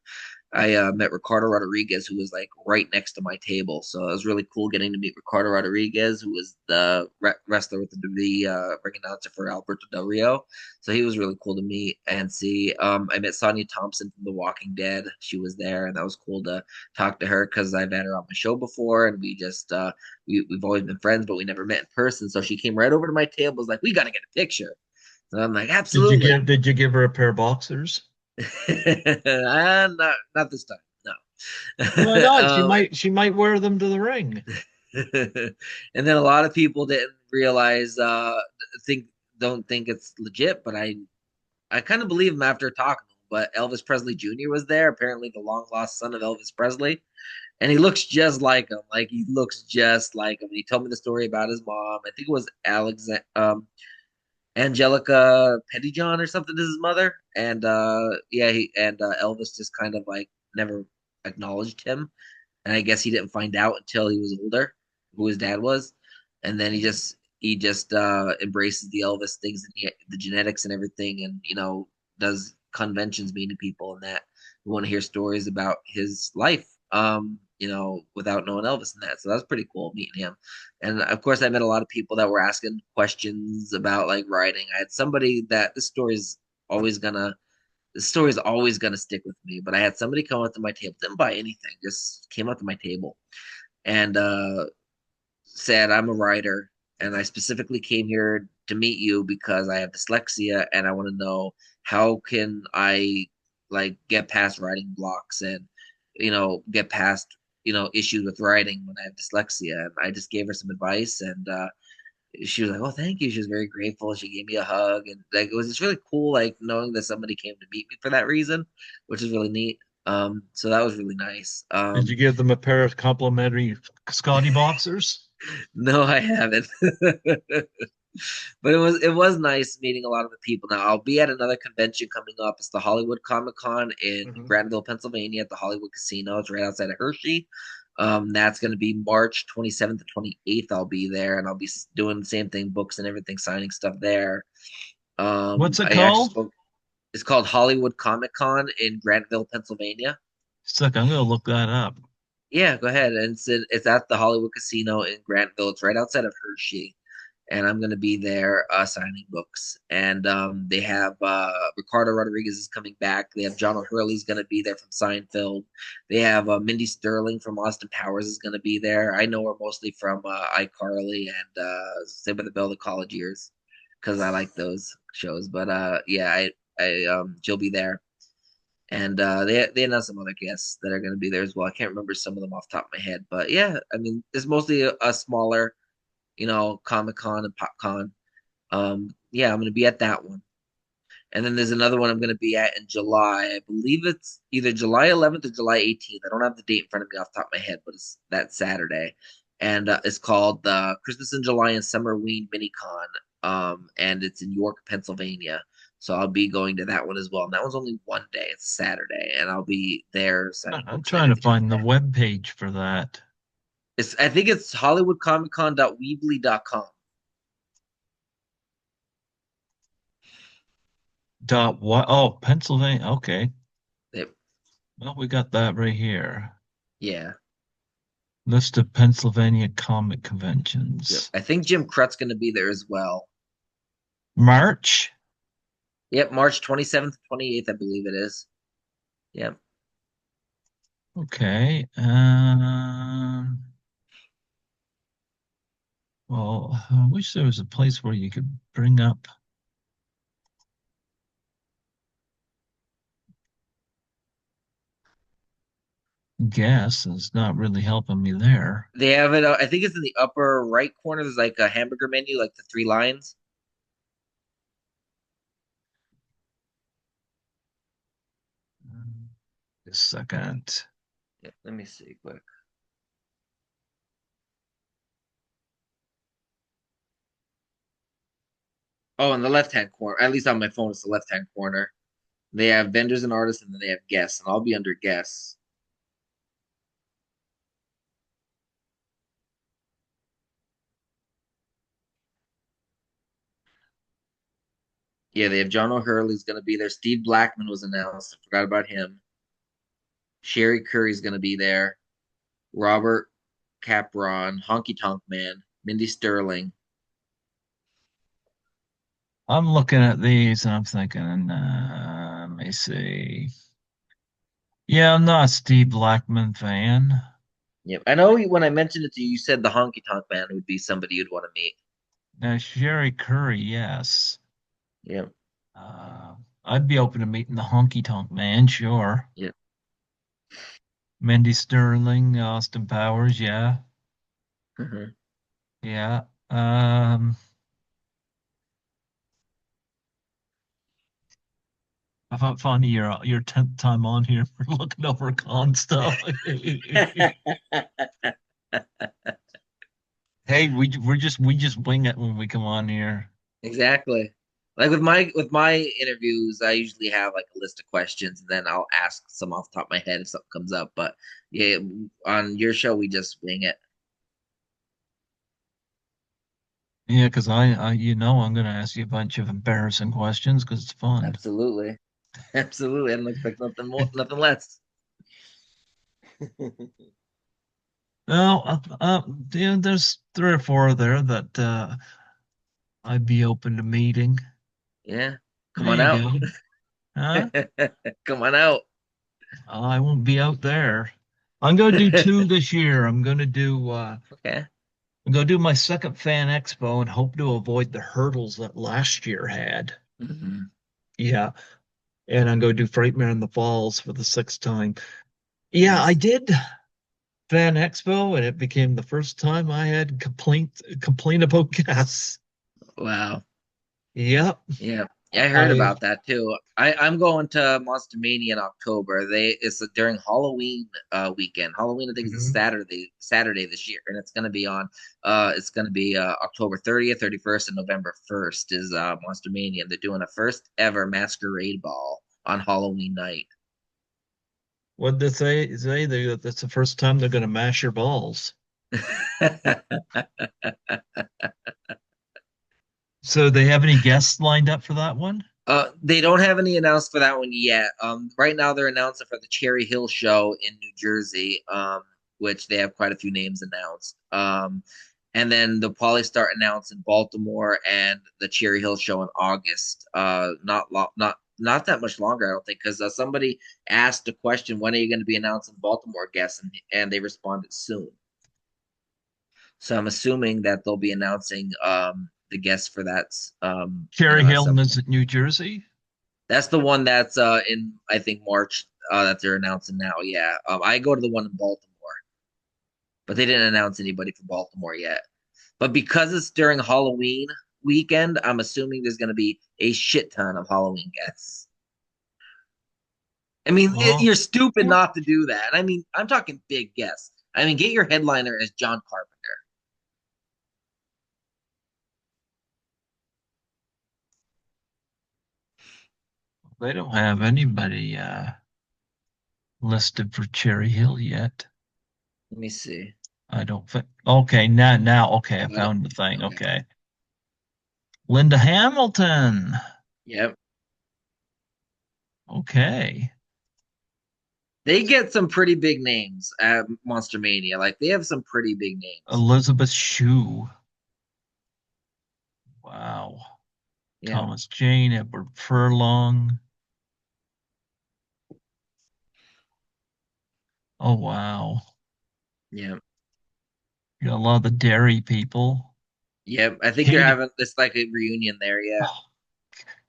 I met Ricardo Rodriguez, who was like right next to my table. So it was really cool getting to meet Ricardo Rodriguez, who was the wrestler with the ring announcer for Alberto Del Rio. So he was really cool to meet and see. I met Sonia Thompson from The Walking Dead. She was there, and that was cool to talk to her because I've had her on my show before, and we just we've always been friends, but we never met in person. So she came right over to my table, was like, "We got to get a picture." So I'm like, "Absolutely." Did you give her a pair of boxers? Not this time. Why No. not? She might wear them to the ring. And then a lot of people didn't realize, think don't think it's legit, but I kind of believe him after talking to him. But Elvis Presley Jr. was there, apparently the long lost son of Elvis Presley, and he looks just like him. Like he looks just like him. He told me the story about his mom. I think it was Angelica Pettyjohn or something is his mother, and yeah, Elvis just kind of like never acknowledged him, and I guess he didn't find out until he was older who his dad was, and then he just embraces the Elvis things and the genetics and everything, and does conventions meeting people and that we want to hear stories about his life, without knowing Elvis and that. So that's pretty cool meeting him. And of course, I met a lot of people that were asking questions about like writing. I had somebody that always gonna this story is always gonna stick with me. But I had somebody come up to my table, didn't buy anything, just came up to my table and said, "I'm a writer, and I specifically came here to meet you because I have dyslexia, and I want to know how can I like get past writing blocks and get past issues with writing when I have dyslexia." And I just gave her some advice, and she was like, "Oh, thank you." She was very grateful. She gave me a hug, and like it was just really cool, like knowing that somebody came to meet me for that reason, which is really neat. So that was really nice. Did you give them a pair of complimentary Scotty boxers? No, I haven't. But it was nice meeting a lot of the people. Now I'll be at another convention coming up. It's the Hollywood Comic Con in Mhm. Granville, Pennsylvania, at the Hollywood Casino. It's right outside of Hershey. That's going to be March 27th to 28th. I'll be there, and I'll be doing the same thing, books and everything, signing stuff there. What's it I actually called? spoke. It's called Hollywood Comic Con in Granville, Pennsylvania. Suck, I'm gonna look that up. Yeah, go ahead. And it's at the Hollywood Casino in Grantville. It's right outside of Hershey. And I'm going to be there signing books. And they have Ricardo Rodriguez is coming back. They have John O'Hurley's going to be there from Seinfeld. They have Mindy Sterling from Austin Powers is going to be there. I know her mostly from iCarly and Saved by the Bell, the college years, because I like those shows. But yeah, she'll be there. And they announced some other guests that are going to be there as well. I can't remember some of them off the top of my head, but yeah, I mean, it's mostly a smaller, Comic Con and PopCon. Yeah, I'm going to be at that one. And then there's another one I'm going to be at in July. I believe it's either July 11th or July 18th. I don't have the date in front of me off the top of my head, but it's that Saturday. And it's called the Christmas in July and Summerween Minicon. And it's in York, Pennsylvania. So I'll be going to that one as well. And that one's only one day. It's a Saturday. And I'll be there signing I'm books and trying to everything like find the that. web page for that. I think it's HollywoodComicCon.weebly.com. Dot what? Oh, Pennsylvania. Okay. Yep. Well, we got that right here. Yeah. List of Pennsylvania comic Yep. conventions. I think Jim Crut's going to be there as well. March. Yep, March 27th, 28th, I believe it is. Yep. Okay. Well, I wish there was a place where you could bring up gas. It's not really helping me there. They have it, I think it's in the upper right corner. There's like a hamburger menu, like the three lines. A second. Yep, let me see quick. Oh, in the left hand corner, at least on my phone, it's the left hand corner. They have vendors and artists, and then they have guests, and I'll be under guests. Yeah, they have John O'Hurley's going to be there. Steve Blackman was announced. I forgot about him. Sherry Curry's going to be there. Robert Capron, Honky Tonk Man, Mindy Sterling. I'm looking at these and I'm thinking, let me see. Yeah, I'm not a Steve Blackman fan. Yep. I know when I mentioned it to you, you said the Honky Tonk Man would be somebody you'd want to meet. Sherry Curry, yes. Yep. Uh, I'd be open to meeting the Honky Tonk Man, sure. Yep. Mindy Sterling, Austin Powers, yeah, Hmm. yeah. I thought funny your 10th time on here for looking over con stuff. Hey, we just wing it when we come on here. Exactly. Like with my interviews, I usually have like a list of questions, and then I'll ask some off the top of my head if something comes up. But yeah, on your show, we just wing it. Yeah, because I'm gonna ask you a bunch of embarrassing questions because it's fun. Absolutely. Absolutely. I don't expect nothing more, nothing less. Well, yeah, there's three or four there that I'd be open to meeting. Yeah. Come There on you out. go. Huh? Come on out. I won't be out there. I'm gonna do two this year. Okay. I'm gonna do my second fan expo and hope to avoid the hurdles that last year had. Hmm. Yeah. And I'm gonna do Frightmare in the Falls for the sixth time. Yeah, I Nice. did Fan Expo, and it became the first time I had complaint about gas. Wow. Yep. Yeah. Yeah, I heard I about that too. I'm going to Monster Mania in October. It's during Halloween weekend. Halloween I think is a Mhm. Saturday this year, and it's gonna be October 30th, 31st, and November 1st is Monster Mania. They're doing a first ever masquerade ball on Halloween night. What did they say? That's the first time they're gonna mash your balls. So they have any guests lined up for that one? They don't have any announced for that one yet. Right now they're announcing for the Cherry Hill show in New Jersey, which they have quite a few names announced. And then they'll probably start announcing Baltimore and the Cherry Hill show in August. Not that much longer, I don't think, because somebody asked a question, when are you going to be announcing Baltimore guests? And they responded soon. So I'm assuming that they'll be announcing the guests for that Cherry at Hill some is point. it New Jersey? That's the one that's in I think March that they're announcing now. Yeah, I go to the one in Baltimore, but they didn't announce anybody for Baltimore yet. But because it's during Halloween weekend, I'm assuming there's going to be a shit ton of Halloween guests. I mean, Oh, you're stupid not to do that. I mean, I'm talking big guests. I mean, get your headliner as John Carpenter. they don't have anybody listed for Cherry Hill yet. Let me see. I don't think. Okay, now, okay, I Got it. found the thing. Okay. Okay, Linda Hamilton. Yep. Okay, They get some pretty big names at Monster Mania. Like they have some pretty big names. Elizabeth Shue. Wow, Yeah. Thomas Jane, Edward Furlong. Oh wow, Yeah. you got a lot of the dairy people. Yep, I think they're Katie, having this like a reunion there. Yeah. oh,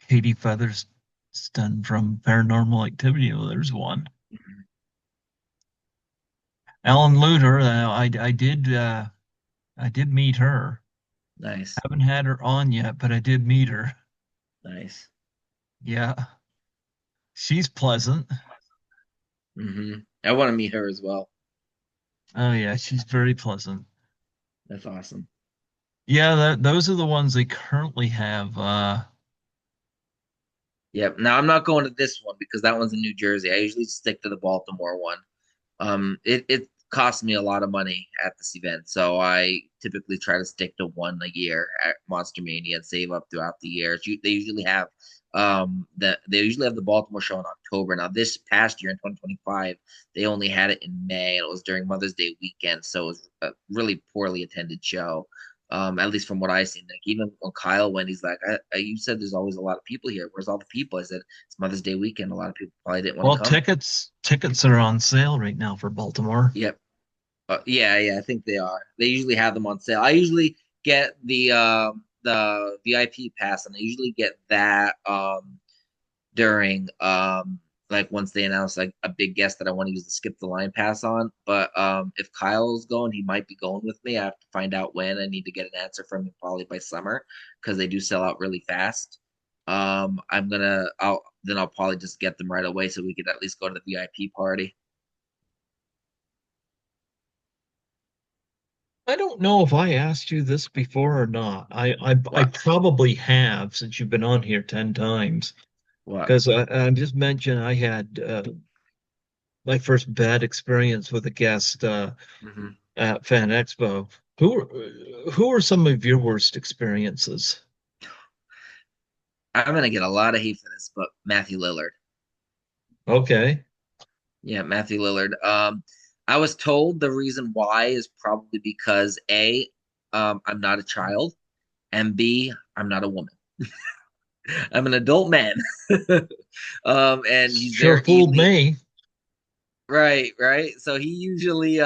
Katie Featherston from Paranormal Activity. Well, there's one. Mhm. Ellen Luter. I did meet her. Nice, Haven't had her on yet, but I did meet her. nice. Yeah, she's pleasant. I want to meet her as well. Oh yeah, she's very pleasant. That's awesome. Yeah, those are the ones they currently have. Yep. Now I'm not going to this one because that one's in New Jersey. I usually stick to the Baltimore one. It costs me a lot of money at this event, so I typically try to stick to one a year at Monster Mania and save up throughout the year. They usually have they usually have the Baltimore show in October. Now this past year in 2025, they only had it in May, and it was during Mother's Day weekend, so it was a really poorly attended show. At least from what I seen, like even when Kyle went, he's like, "You said there's always a lot of people here. Where's all the people?" I said, "It's Mother's Day weekend. A lot of people probably didn't want to Well, come." tickets are on sale right now for Baltimore. Yep. Yeah, I think they are. They usually have them on sale. I usually get the VIP pass, and I usually get that during like once they announce like a big guest that I want to use the skip the line pass on. But if Kyle's going, he might be going with me. I have to find out when. I need to get an answer from him probably by summer because they do sell out really fast. I'll probably just get them right away so we could at least go to the VIP party. I don't know if I asked you this before or not. I What? probably have since you've been on here 10 times. What? Because I just mentioned I had my first bad experience with a guest hmm at Fan Expo. Who are some of your worst experiences? I'm gonna get a lot of hate for this, but Matthew Lillard. Okay, Yeah, Matthew Lillard. I was told the reason why is probably because A, I'm not a child, and B, I'm not a woman. I'm an adult man. And he's sure very fooled me. right. So he usually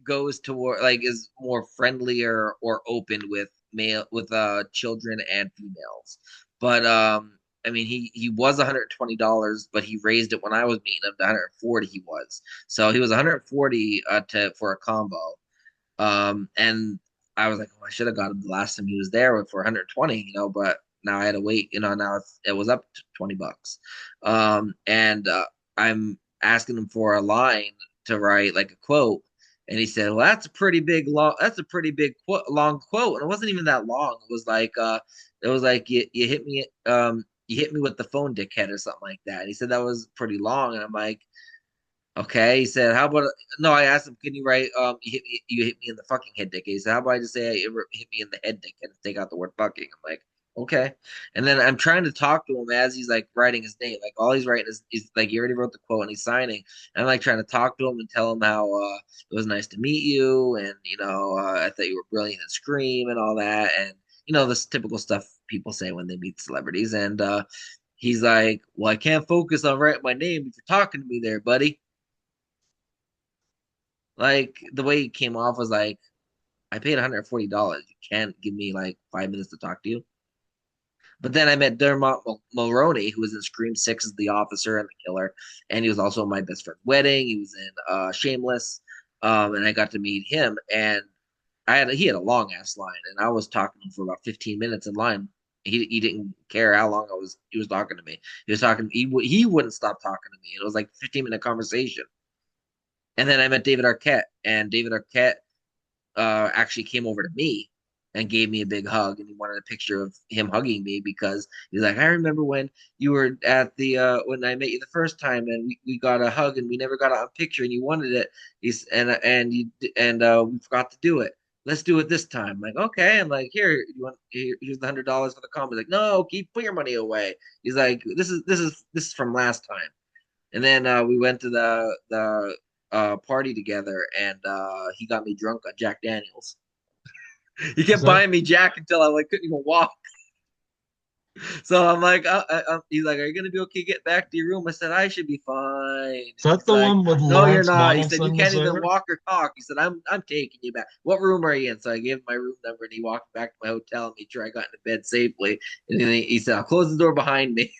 goes toward like is more friendlier or open with male with children and females. But I mean he was $120, but he raised it when I was meeting him to 140 he was. So he was 140 to for a combo. And I was like, oh, I should have got him the last time he was there for 120, but now I had to wait, now it was up to $20. And I'm asking him for a line to write like a quote. And he said, well, that's a pretty big long quote. And it wasn't even that long. It was like you hit me with the phone, dickhead, or something like that. And he said that was pretty long. And I'm like, okay, he said, "How about no?" I asked him, "Can you write you hit me in the fucking head, dick?" He said, "How about I just say hit me in the head, dick, and take out the word fucking?" I'm like, Okay. And then I'm trying to talk to him as he's like writing his name. Like all he's writing is like he already wrote the quote and he's signing. And I'm like trying to talk to him and tell him how it was nice to meet you and I thought you were brilliant at Scream and all that and this typical stuff people say when they meet celebrities. And he's like, "Well, I can't focus on writing my name if you're talking to me there, buddy." Like the way he came off was like, "I paid $140. You can't give me like 5 minutes to talk to you." But then I met Dermot Mulroney, who was in Scream Six as the officer and the killer, and he was also in my best friend's wedding. He was in Shameless, and I got to meet him. And he had a long ass line, and I was talking to him for about 15 minutes in line. He didn't care how long he was talking to me. He was talking. He wouldn't stop talking to me. It was like 15-minute conversation. And then I met David Arquette, and David Arquette actually came over to me and gave me a big hug, and he wanted a picture of him hugging me because he's like, "I remember when you were at the when I met you the first time, and we got a hug, and we never got a picture, and you wanted it. He's and you and we forgot to do it. Let's do it this time." I'm like, okay. I'm like, here's the $100 for the comment. He's like, no, put your money away. He's like, this is from last time. And then we went to the party together, and he got me drunk on Jack Daniels. He Is kept that buying me Jack until I like couldn't even walk. So I'm like, he's like, "Are you gonna be okay? Get back to your room." I said, "I should be fine." is that He's the like, one with "No, you're Lawrence not." He said, "You Monelson was can't even there? walk or talk." He said, I'm taking you back. What room are you in?" So I gave him my room number, and he walked back to my hotel and made sure I got into bed safely. And then he said, "I'll close the door behind me."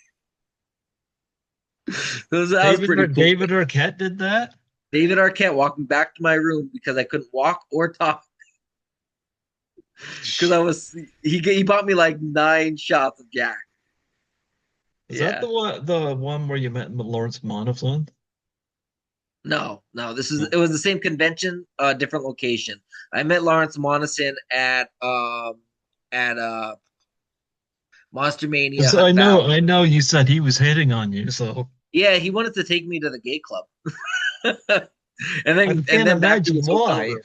That was pretty cool. David Arquette did that? David Arquette walked me back to my room because I couldn't walk or talk because I was he bought me like 9 shots of Jack. Is that Yeah. the one where you met Lawrence Monelson? No, no, it was the same convention, different location. I met Lawrence Monason at Monster Mania 'Cause Hunt Valley. I know you said he was hitting on you, so Yeah, he wanted to take me to the gay club. I And can't then back to imagine his hotel why. room.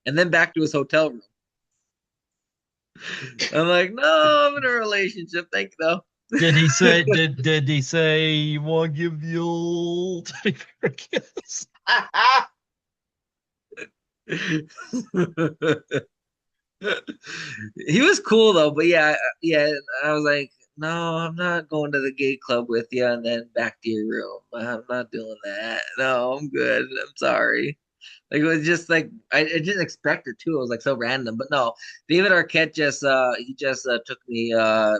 And then back to his hotel room. I'm like, "No, I'm in a relationship. Thank you though." Did he say you want to give the old teddy bear a kiss? He was cool though, but yeah, I was like, "No, I'm not going to the gay club with you and then back to your room. I'm not doing that. No, I'm good. I'm sorry." Like it was just like I didn't expect it too. It was like so random, but no. David Arquette just took me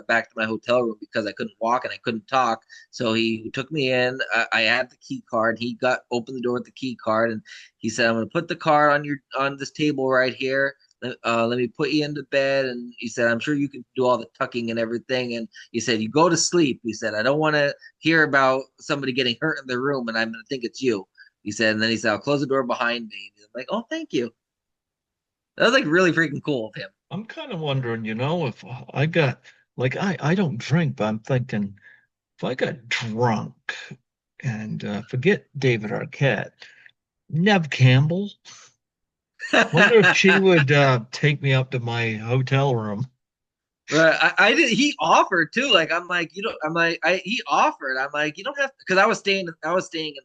back to my hotel room because I couldn't walk and I couldn't talk. So he took me in. I had the key card. He got opened the door with the key card, and he said, "I'm going to put the card on this table right here. Let me put you into bed." And he said, "I'm sure you can do all the tucking and everything." And he said, "You go to sleep." He said, "I don't want to hear about somebody getting hurt in the room, and I'm going to think it's you." He said, and then he said, "I'll close the door behind me." And I'm like, "Oh, thank you." That was like really freaking cool of him. I'm kind of wondering, if I got like I don't drink, but I'm thinking if I got drunk and forget David Arquette, Nev Campbell, wonder if she would take me up to my hotel room. But I did. He offered too. Like I'm like, you know, I'm like, he offered. I'm like, you don't have because I was staying in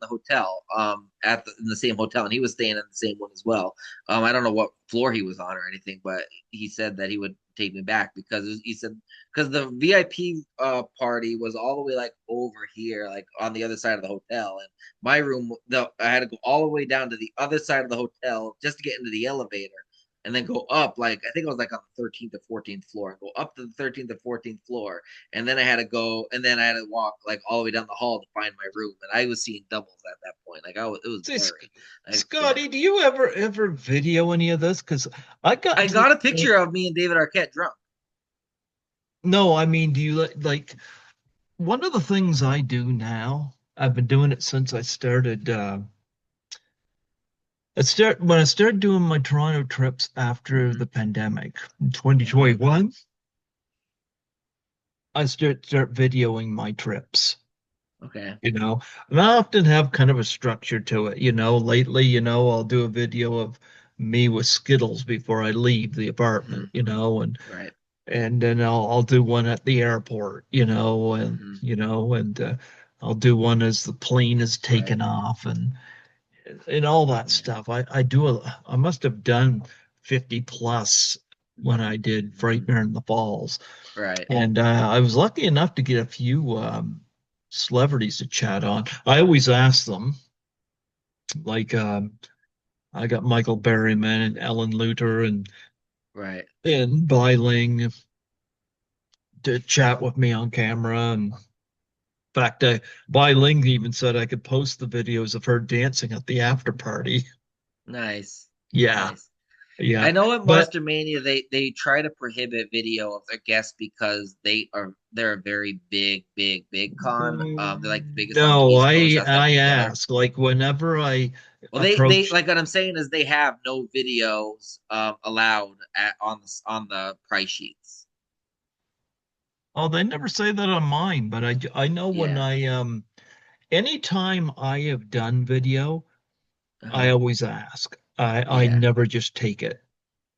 the hotel, in the same hotel, and he was staying in the same one as well. I don't know what floor he was on or anything, but he said that he would take me back because he said because the VIP party was all the way like over here, like on the other side of the hotel, and my room, I had to go all the way down to the other side of the hotel just to get into the elevator and then go up like I think it was like on the 13th or 14th floor and go up to the 13th or 14th floor and then I had to walk like all the way down the hall to find my room and I was seeing doubles at that point like it was Say, blurry. Yeah, Scotty, do you ever video any of this? Because I got I to the got a point. picture of me and David Arquette drunk. No, I mean, do you like one of the things I do now? I've been doing it since I started. When I started doing my Toronto trips after Mm-hmm. the pandemic in Mm-hmm. 2021. I start videoing my trips. Okay. You know, and I often have kind of a structure to it. Lately, I'll do a video of me with Skittles before I leave the apartment. Mm-hmm. And Right. and then I'll do one at the airport, Hmm. I'll do one as the plane is Right. taken off and all that Yeah. stuff. I must have done 50 plus when I did Hmm. Frightmare in the Falls. Right. And I was lucky enough to get a few celebrities to chat on. I always ask them, like I got Michael Berryman and Ellen Luter Right. and Beiling to chat with me on camera. And in fact, Beiling even said I could post the videos of her dancing at the after party. Nice. Yeah, Nice. yeah. I know at But Monster Mania they try to prohibit video of their guests because they're a very big con. They're like the biggest on the no, East Coast. I That's them I together. ask like whenever I Well, they approach. like what I'm saying is they have no videos allowed on the price sheets. Oh, they never say that on mine, but I know when Yeah. I anytime I have done video, I Uh-huh. always ask. I Yeah. never just take it.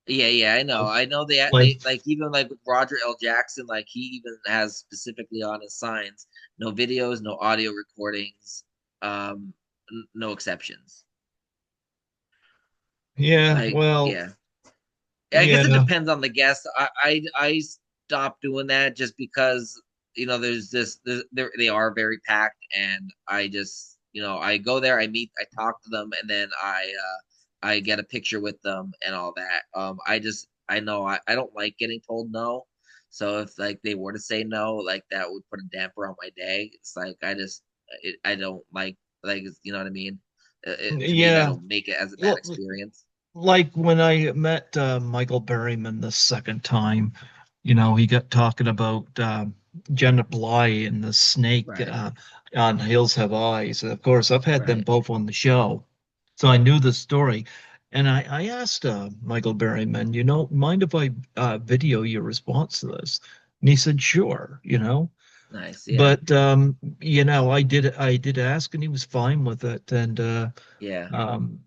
Yeah, yeah, I know. I know Like they like even like with Roger L. Jackson, like he even has specifically on his signs, no videos, no audio recordings, no exceptions. yeah, Like, well, yeah. I guess it yeah. depends on the guest. I stopped doing that just because there's this they are very packed, and I just I go there, I meet, I talk to them, and then I get a picture with them and all that. I know I don't like getting told no, so if like they were to say no, like that would put a damper on my day. It's like I don't like you know what I mean. To me, Yeah. that'll make it as a bad L- experience. Like when I met Michael Berryman the second time, he got talking about Janet Bly and the snake Right, on Hills Have Eyes. Of course, I've had them right. both on the show, so I knew the story. And I asked Michael Berryman, mind if I video your response to this? And he said, sure. Nice. Yeah. But I did ask, and he was fine with it. And Yeah. um,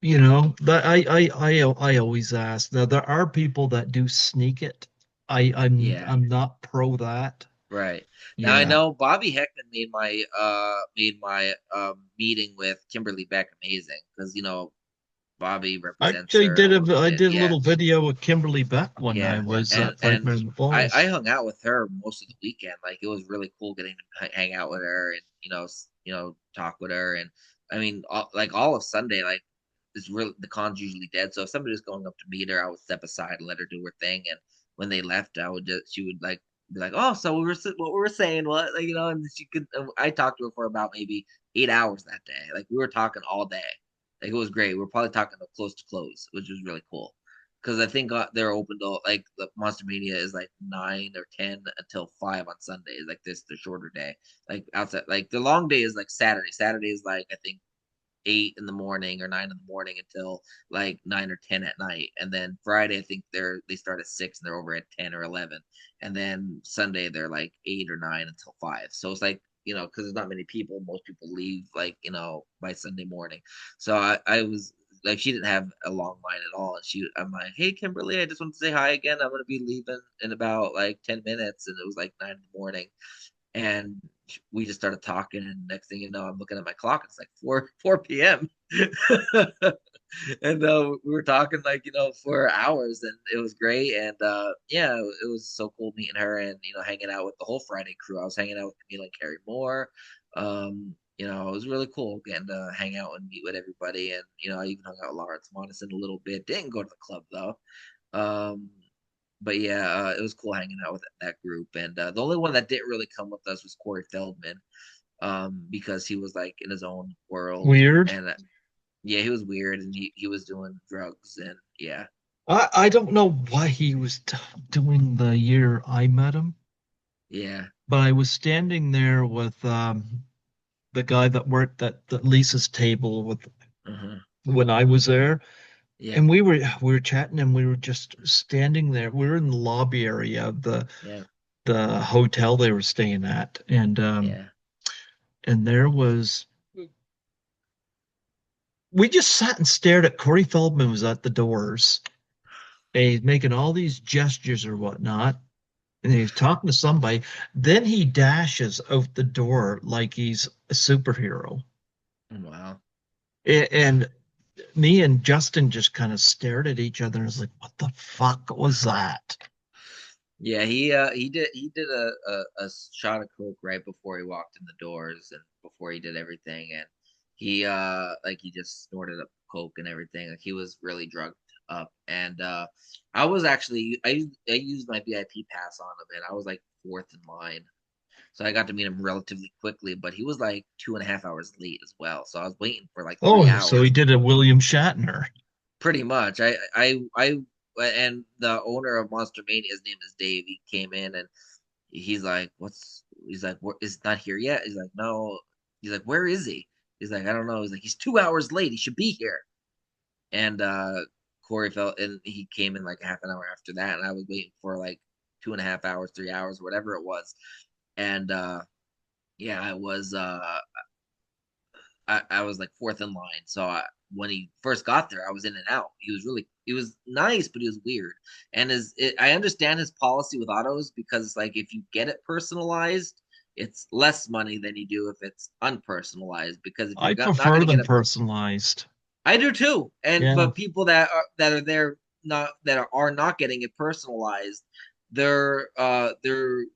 that I always ask. Now there are people that do sneak it. I'm Yeah. I'm not pro that. Right. Now I Yeah. know Bobby Heckman made my meeting with Kimberly Beck amazing because Bobby I represents actually her did a a little I bit. did a Yeah. little video with Kimberly Beck when I Yeah. was And at Frightmare in the I Falls. hung out with her most of the weekend. Like it was really cool getting to hang out with her and talk with her. And I mean like all of Sunday like is really the con's usually dead. So if somebody was going up to meet her, I would step aside and let her do her thing. And when they left, she would like be like, "Oh, so what we were saying, what like and she could. I talked to her for about maybe 8 hours that day. Like we were talking all day. Like it was great. We were probably talking close to close, which was really cool. Because I think they're open to like the Monster Mania is like 9 or 10 until 5 on Sundays. Like this, the shorter day. Like outside, like the long day is like Saturday. Saturday is like I think 8 in the morning or 9 in the morning until like 9 or 10 at night. And then Friday, I think they start at 6 and they're over at 10 or 11. And then Sunday they're like 8 or 9 until 5. So it's like because there's not many people. Most people leave like by Sunday morning. So I was like she didn't have a long line at all. And I'm like, hey Kimberly, I just want to say hi again. I'm gonna be leaving in about like 10 minutes, and it was like 9 in the morning and we just started talking and next thing you know I'm looking at my clock, it's like 4 p.m. And we were talking like for hours and it was great. And yeah, it was so cool meeting her and hanging out with the whole Friday crew. I was hanging out with Camila and Carrie Moore. It was really cool getting to hang out and meet with everybody. And I even hung out with Lawrence Monison a little bit. Didn't go to the club though. um but yeah, it was cool hanging out with that group. And the only one that didn't really come with us was Corey Feldman, because he was like in his own world. Weird. And yeah, he was weird, and he was doing drugs, and yeah, I don't know why he was doing the year I met him, yeah, but I was standing there with the guy that worked at Lisa's table with uh-huh. when I was there. Yeah, And we were chatting and we were just standing there. We were in the lobby area of yeah, the hotel they were staying at. yeah, And there was we just sat and stared at Corey Feldman was at the doors. and he's making all these gestures or whatnot, and he's talking to somebody. Then he dashes out the door like he's a superhero. Wow. And me and Justin just kind of stared at each other and was like, what the fuck was that? Yeah, he did a shot of coke right before he walked in the doors and before he did everything, and he like he just snorted up coke and everything. Like he was really drugged up, and I was actually I used my VIP pass on him, and I was like fourth in line, so I got to meet him relatively quickly. But he was like 2.5 hours late as well, so I was waiting for like three Oh, so he hours did a William Shatner. Pretty much. And the owner of Monster Mania, his name is Dave. He came in and he's like, "What's?" He's like, "What is not here yet?" He's like, "No." He's like, "Where is he?" He's like, "I don't know." He's like, "He's 2 hours late. He should be here." And Corey felt, and he came in like half an hour after that, and I was waiting for like 2.5 hours, 3 hours, whatever it was. And yeah, I was like fourth in line. So when he first got there, I was in and out. He was nice, but he was weird. And I understand his policy with autos because it's like if you get it personalized, it's less money than you do if it's unpersonalized. Because if you're I not going prefer to get them it, personalized. I do too. And Yeah. but people that are there not are not getting it personalized, they're the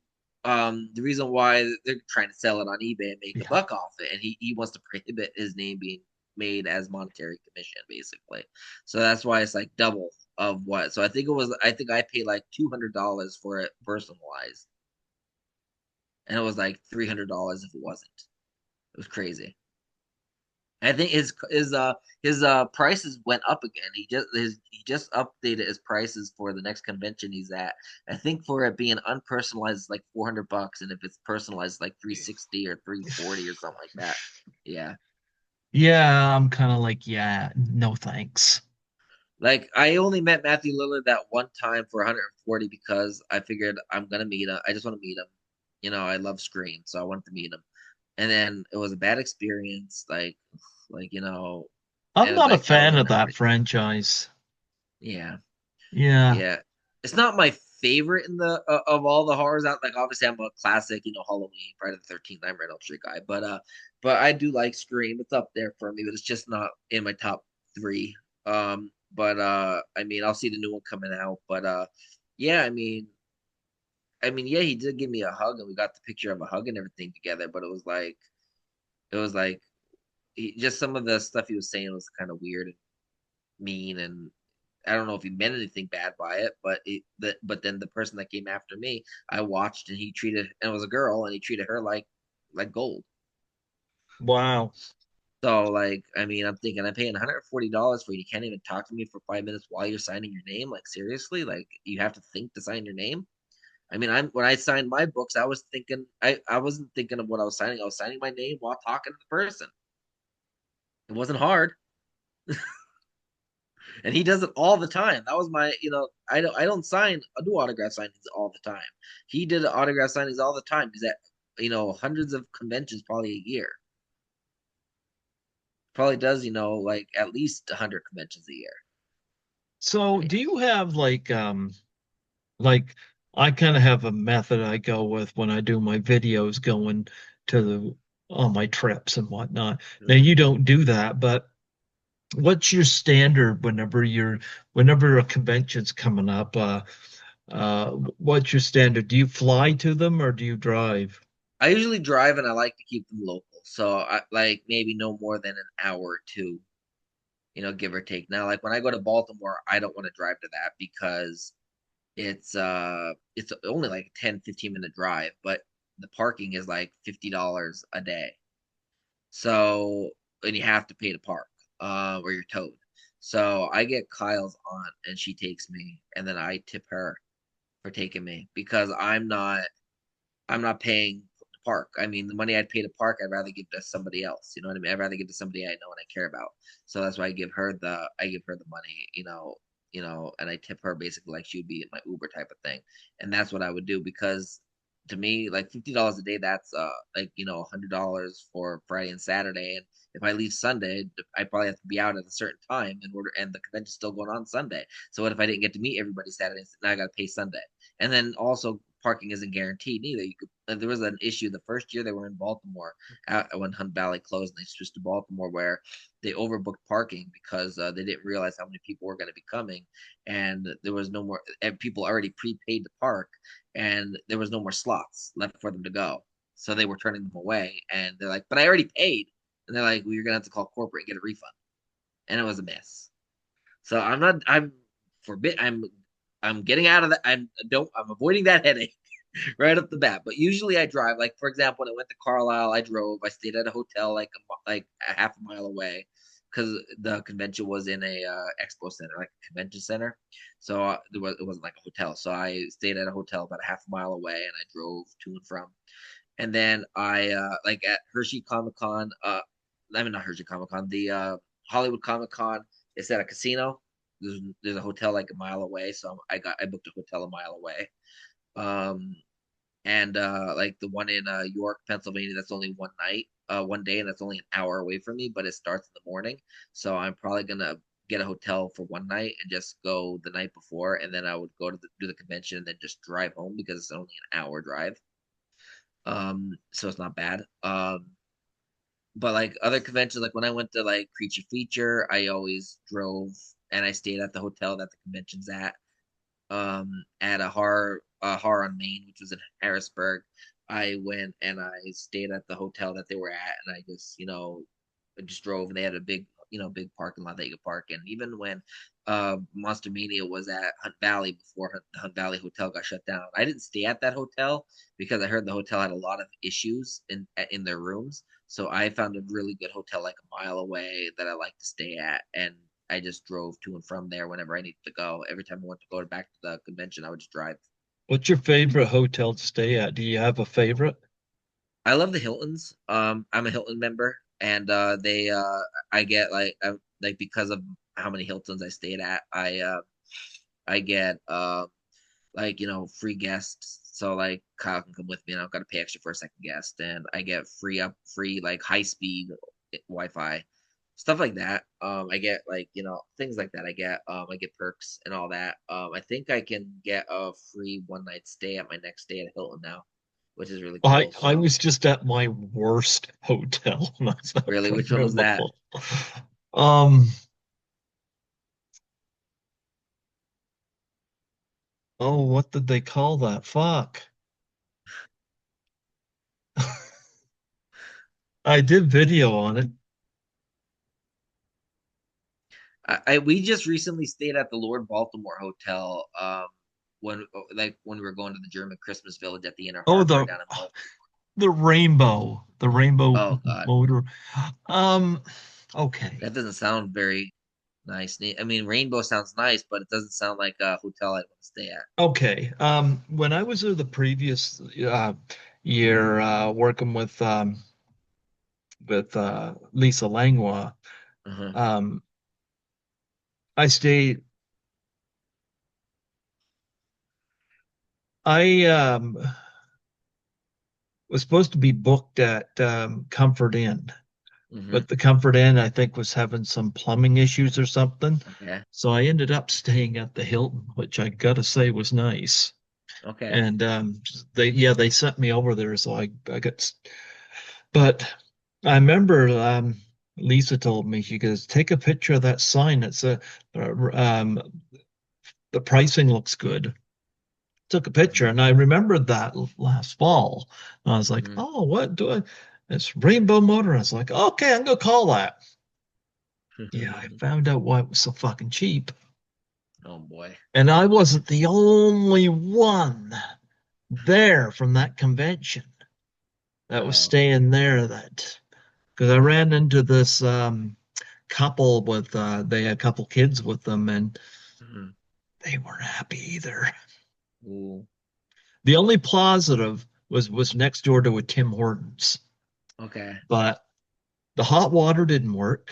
reason why they're trying to sell it on eBay and make a Yeah. buck off it, and he wants to prohibit his name being made as monetary commission basically. So that's why it's like double of what. So I think I paid like $200 for it personalized, and it was like $300 if it wasn't. It was crazy. I think his prices went up again. He just updated his prices for the next convention he's at. I think for it being unpersonalized, it's like $400, and if it's personalized, like 360 or 340 or something like that. Yeah, Yeah, I'm kind of like, yeah, no thanks. like I only met Matthew Lillard that one time for 140 because I figured I'm gonna meet him. I just want to meet him. You know, I love Scream, so I wanted to meet him. And then it was a bad experience, like I'm and it's not a like fell fan in of and that everything. franchise. Yeah. Yeah. Yeah, it's not my favorite in the of all the horrors out. Like obviously, I'm a classic, Halloween, Friday the 13th, I'm Red Elm Street guy. But I do like Scream. It's up there for me, but it's just not in my top three. But I mean, I'll see the new one coming out. But yeah, yeah, he did give me a hug, and we got the picture of a hug and everything together. But it was like just some of the stuff he was saying was kind of weird and mean, and I don't know if he meant anything bad by it, but then the person that came after me, I watched and and it was a girl and he treated her like gold. Wow. So like I mean I'm thinking I'm paying $140 for you. You can't even talk to me for 5 minutes while you're signing your name. Like seriously, like you have to think to sign your name. I mean I'm when I signed my books, I was thinking I wasn't thinking of what I was signing. I was signing my name while talking to the person. It wasn't hard. And he does it all the time. That was my, I don't sign I do autograph signings all the time. He did autograph signings all the time. He's at hundreds of conventions probably a year. Probably does like at least 100 conventions a year. So Yeah. do you have like I kind of have a method I go with when I do my videos going to the on my trips and whatnot. Now Mhm. you don't do that, but what's your standard whenever a convention's coming up? What's your standard? Do you fly to them or do you drive? I usually drive and I like to keep them local. So I like maybe no more than an hour or two, give or take. Now, like when I go to Baltimore, I don't want to drive to that because it's only like a 10-15 minute drive, but the parking is like $50 a day. So and you have to pay to park, or you're towed. So I get Kyle's aunt and she takes me and then I tip her for taking me because I'm not paying to park. I mean, the money I'd pay to park, I'd rather give to somebody else. You know what I mean? I'd rather give to somebody I know and I care about. So that's why I give her the money, and I tip her basically like she would be my Uber type of thing. And that's what I would do because to me, like $50 a day, that's $100 for Friday and Saturday. And if I leave Sunday, I probably have to be out at a certain time in order, and the convention's still going on Sunday. So what if I didn't get to meet everybody Saturday? Now I got to pay Sunday, and then also parking isn't guaranteed either. You could. There was an issue the first year they were in Baltimore when Hunt Valley closed, and they switched to Baltimore where they overbooked parking because they didn't realize how many people were going to be coming, and there was no more. And people already prepaid to park, and there was no more slots left for them to go. So they were turning them away, and they're like, "But I already paid," and they're like, "Well, you're gonna have to call corporate and get a refund," and it was a mess. So I'm not. I'm forbid. I'm getting out of that. I'm avoiding that headache right up the bat. But usually I drive. Like for example, when I went to Carlisle, I drove. I stayed at a hotel like a half a mile away because the convention was in a expo center, like a convention center. So it wasn't like a hotel. So I stayed at a hotel about a half a mile away, and I drove to and from. And then I like at Hershey Comic Con. I mean not Hershey Comic Con. The Hollywood Comic Con. It's at a casino. There's a hotel like a mile away, so I booked a hotel a mile away. Um, and like the one in York, Pennsylvania, that's only one night, one day, and that's only an hour away from me, but it starts in the morning. So I'm probably gonna get a hotel for one night and just go the night before, and then I would go to do the convention and then just drive home because it's only an hour drive. So it's not bad. But like other conventions, like when I went to like Creature Feature, I always drove and I stayed at the hotel that the convention's at a horror on Main, which was in Harrisburg. I went and I stayed at the hotel that they were at, and I just drove. And they had a big parking lot that you could park in. Even when Monster Mania was at Hunt Valley before the Hunt Valley Hotel got shut down, I didn't stay at that hotel because I heard the hotel had a lot of issues in their rooms. So I found a really good hotel like a mile away that I like to stay at, and I just drove to and from there whenever I needed to go. Every time I wanted to go back to the convention, I would just drive. What's your favorite hotel to stay at? Do you have a favorite? I love the Hiltons. I'm a Hilton member, and they I get like because of how many Hiltons I stayed at, I get like free guests. So like Kyle can come with me, and I don't got to pay extra for a second guest, and I get free like high speed Wi-Fi, stuff like that. I get like things like that. I get perks and all that. I think I can get a free one night stay at my next stay at Hilton now, which is really I cool. I So was just at my worst hotel. That's how really, which one was that? memorable. Um, oh, what did they call that? Fuck. I did video on it. We just recently stayed at the Lord Baltimore Hotel. When we were going to the German Christmas Village at the Inner Oh, Harbor down in Baltimore. the rainbow Oh God, motor. Um, okay. that doesn't sound very nice. I mean, Rainbow sounds nice, but it doesn't sound like a hotel I'd want to stay at. Okay. When I was there the previous year working with Lisa Langlois, Uh-huh. um, I stayed. I was supposed to be booked at Comfort Inn, Hmm. but the Comfort Inn I think was having some plumbing issues or something. Okay. So I ended up staying at the Hilton, which I gotta say was nice. Okay. And they sent me over there, so I got. But I remember Lisa told me, she goes, take a picture of that sign. Um, the pricing looks good. Took a picture, Hmm. and I remembered that last fall. And I was like, Hmm. oh, what do I? It's Rainbow Motor. I was like, okay, I'm gonna call that. Yeah, I found out why it was so fucking cheap. Oh boy. And I wasn't the only one there from that convention that was Oh. staying there that because I ran into this couple with they had a couple kids with them and Hmm. they weren't happy either. Ooh. The only positive was next door to a Tim Hortons, Okay. but the hot water didn't work.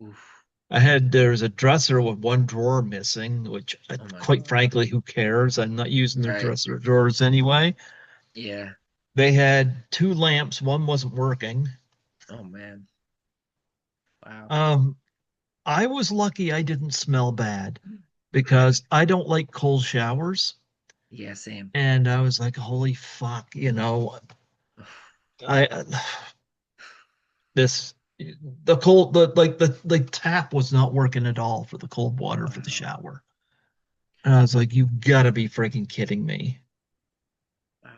Oof. There was a dresser with one drawer missing, which Oh my quite God. frankly, who cares? I'm not using their Right. dresser drawers anyway. Yeah. They had two lamps, one wasn't working. Oh man. Wow. Um, I was lucky I didn't smell bad because I don't like cold showers. Yeah, same. And I was like, holy fuck, I this the cold the tap was not working at all for the cold water for the Wow. shower. And I was like, you've got to be freaking kidding me. Wow.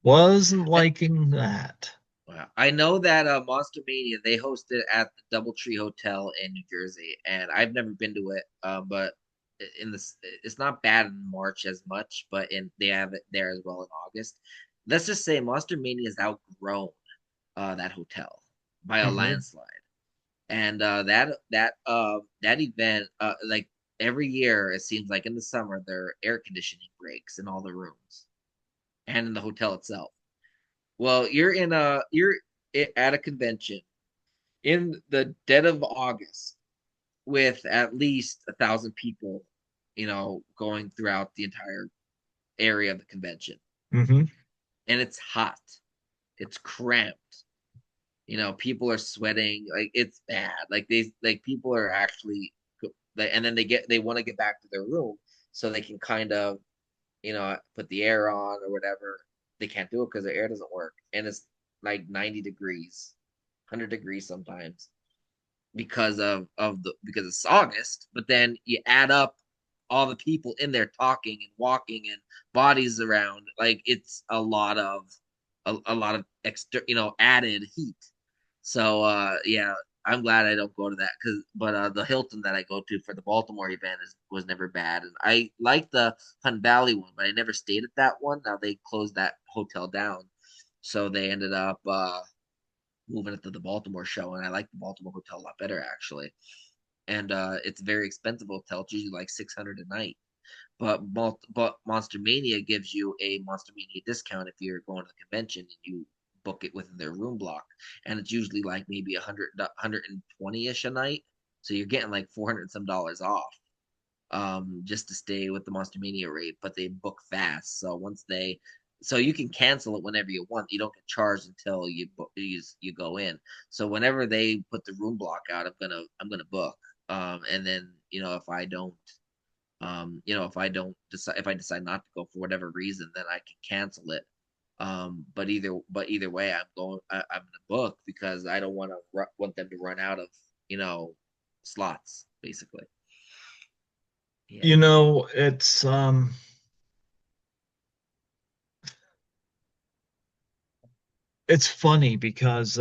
Wasn't I, liking that. wow. I know that Monster Mania they hosted at the DoubleTree Hotel in New Jersey, and I've never been to it. But in this, it's not bad in March as much, but in they have it there as well in August. Let's just say Monster Mania has outgrown that hotel by a Hmm. landslide, and that event like every year it seems like in the summer their air conditioning breaks in all the rooms and in the hotel itself. Well, you're at a convention in the dead of August with at least 1,000 people, going throughout the entire area of the convention, Hmm. and it's hot, it's cramped. People are sweating, like it's bad. Like people are actually, and then they want to get back to their room so they can kind of, put the air on or whatever. They can't do it because their air doesn't work, and it's like 90 degrees, 100 degrees sometimes because it's August. But then you add up all the people in there talking and walking and bodies around. Like it's a lot of extra, added heat. So yeah, I'm glad I don't go to that but the Hilton that I go to for the Baltimore event was never bad, and I like the Hunt Valley one, but I never stayed at that one. Now they closed that hotel down, so they ended up moving it to the Baltimore show, and I like the Baltimore hotel a lot better actually. And it's a very expensive hotel; it's usually like 600 a night. But Monster Mania gives you a Monster Mania discount if you're going to the convention and you book it within their room block, and it's usually like maybe 120 ish a night. So you're getting like 400 and some dollars off, just to stay with the Monster Mania rate. But they book fast, so you can cancel it whenever you want. You don't get charged until you go in. So whenever they put the room block out, I'm gonna book. And then if I don't if I decide not to go for whatever reason, then I can cancel it. But either way, I'm gonna book because I don't want them to run out of you know slots, basically. Yeah. It's funny because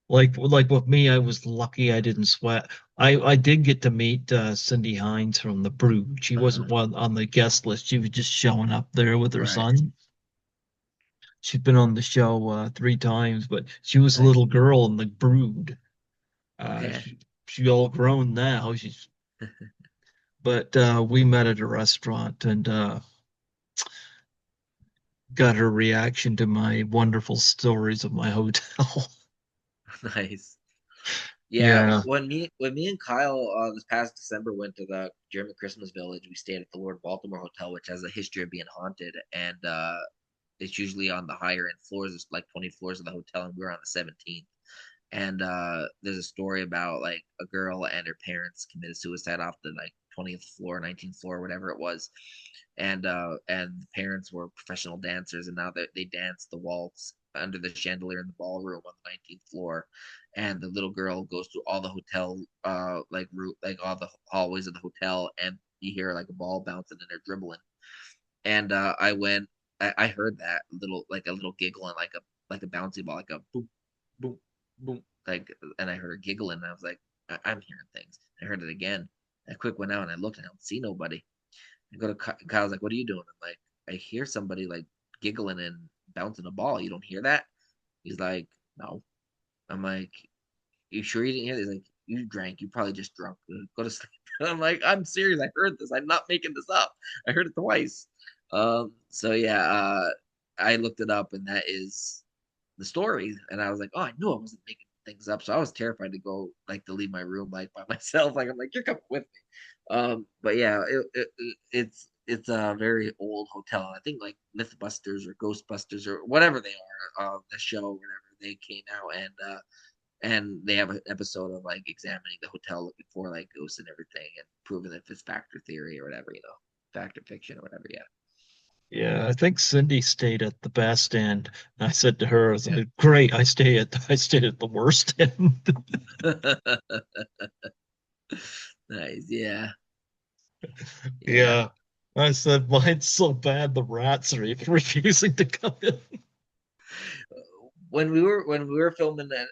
like with me, I was lucky I didn't sweat. I did get to meet Cindy Hines from the Brood. She wasn't Uh-huh. one on the guest list. She was just showing up there with her Right. son. She's been on the show 3 times, but she was a little Nice. girl in the Brood. Uh, Okay. she, she all grown now. But we met at a restaurant and got her reaction to my wonderful stories of my hotel. Nice. Yeah, Yeah. when me and Kyle this past December went to the German Christmas Village, we stayed at the Lord Baltimore Hotel, which has a history of being haunted, and it's usually on the higher end floors. There's like 20 floors of the hotel, and we were on the 17th. And there's a story about like a girl and her parents committed suicide off the like 20th floor, 19th floor, whatever it was. And the parents were professional dancers, and now they dance the waltz under the chandelier in the ballroom on the 19th floor. And the little girl goes through all the hotel like route, like all the hallways of the hotel, and you hear like a ball bouncing and they're dribbling. And I heard that a little giggle and like a bouncy ball, like a boom, boom, boom, like, and I heard her giggling, and I was like, I'm hearing things. I heard it again. I quick went out and I looked, and I don't see nobody. I go to Kyle's like, what are you doing? I'm like, I hear somebody like giggling and bouncing a ball. You don't hear that? He's like, no. I'm like, you sure you didn't hear this? He's like, you drank. You probably just drunk. Go to sleep. And I'm like, I'm serious. I heard this. I'm not making this up. I heard it twice. So yeah, I looked it up, and that is the story. And I was like, oh, I knew I wasn't making things up. So I was terrified to go, like, to leave my room like by myself. Like I'm like, you're coming with me. But yeah, it's a very old hotel. I think like Mythbusters or Ghostbusters or whatever they are, the show, whenever they came out, and they have an episode of like examining the hotel, looking for like ghosts and everything, and proving if it's factor theory or whatever, factor fiction or whatever. Yeah, I think Cindy stayed at the best end. I said to her, I was Yeah. like, great, I stayed at the worst end. Yeah. Nice. Yeah. Yeah. Yeah. I said, mine's so bad the rats are refusing to come in. When we were filming at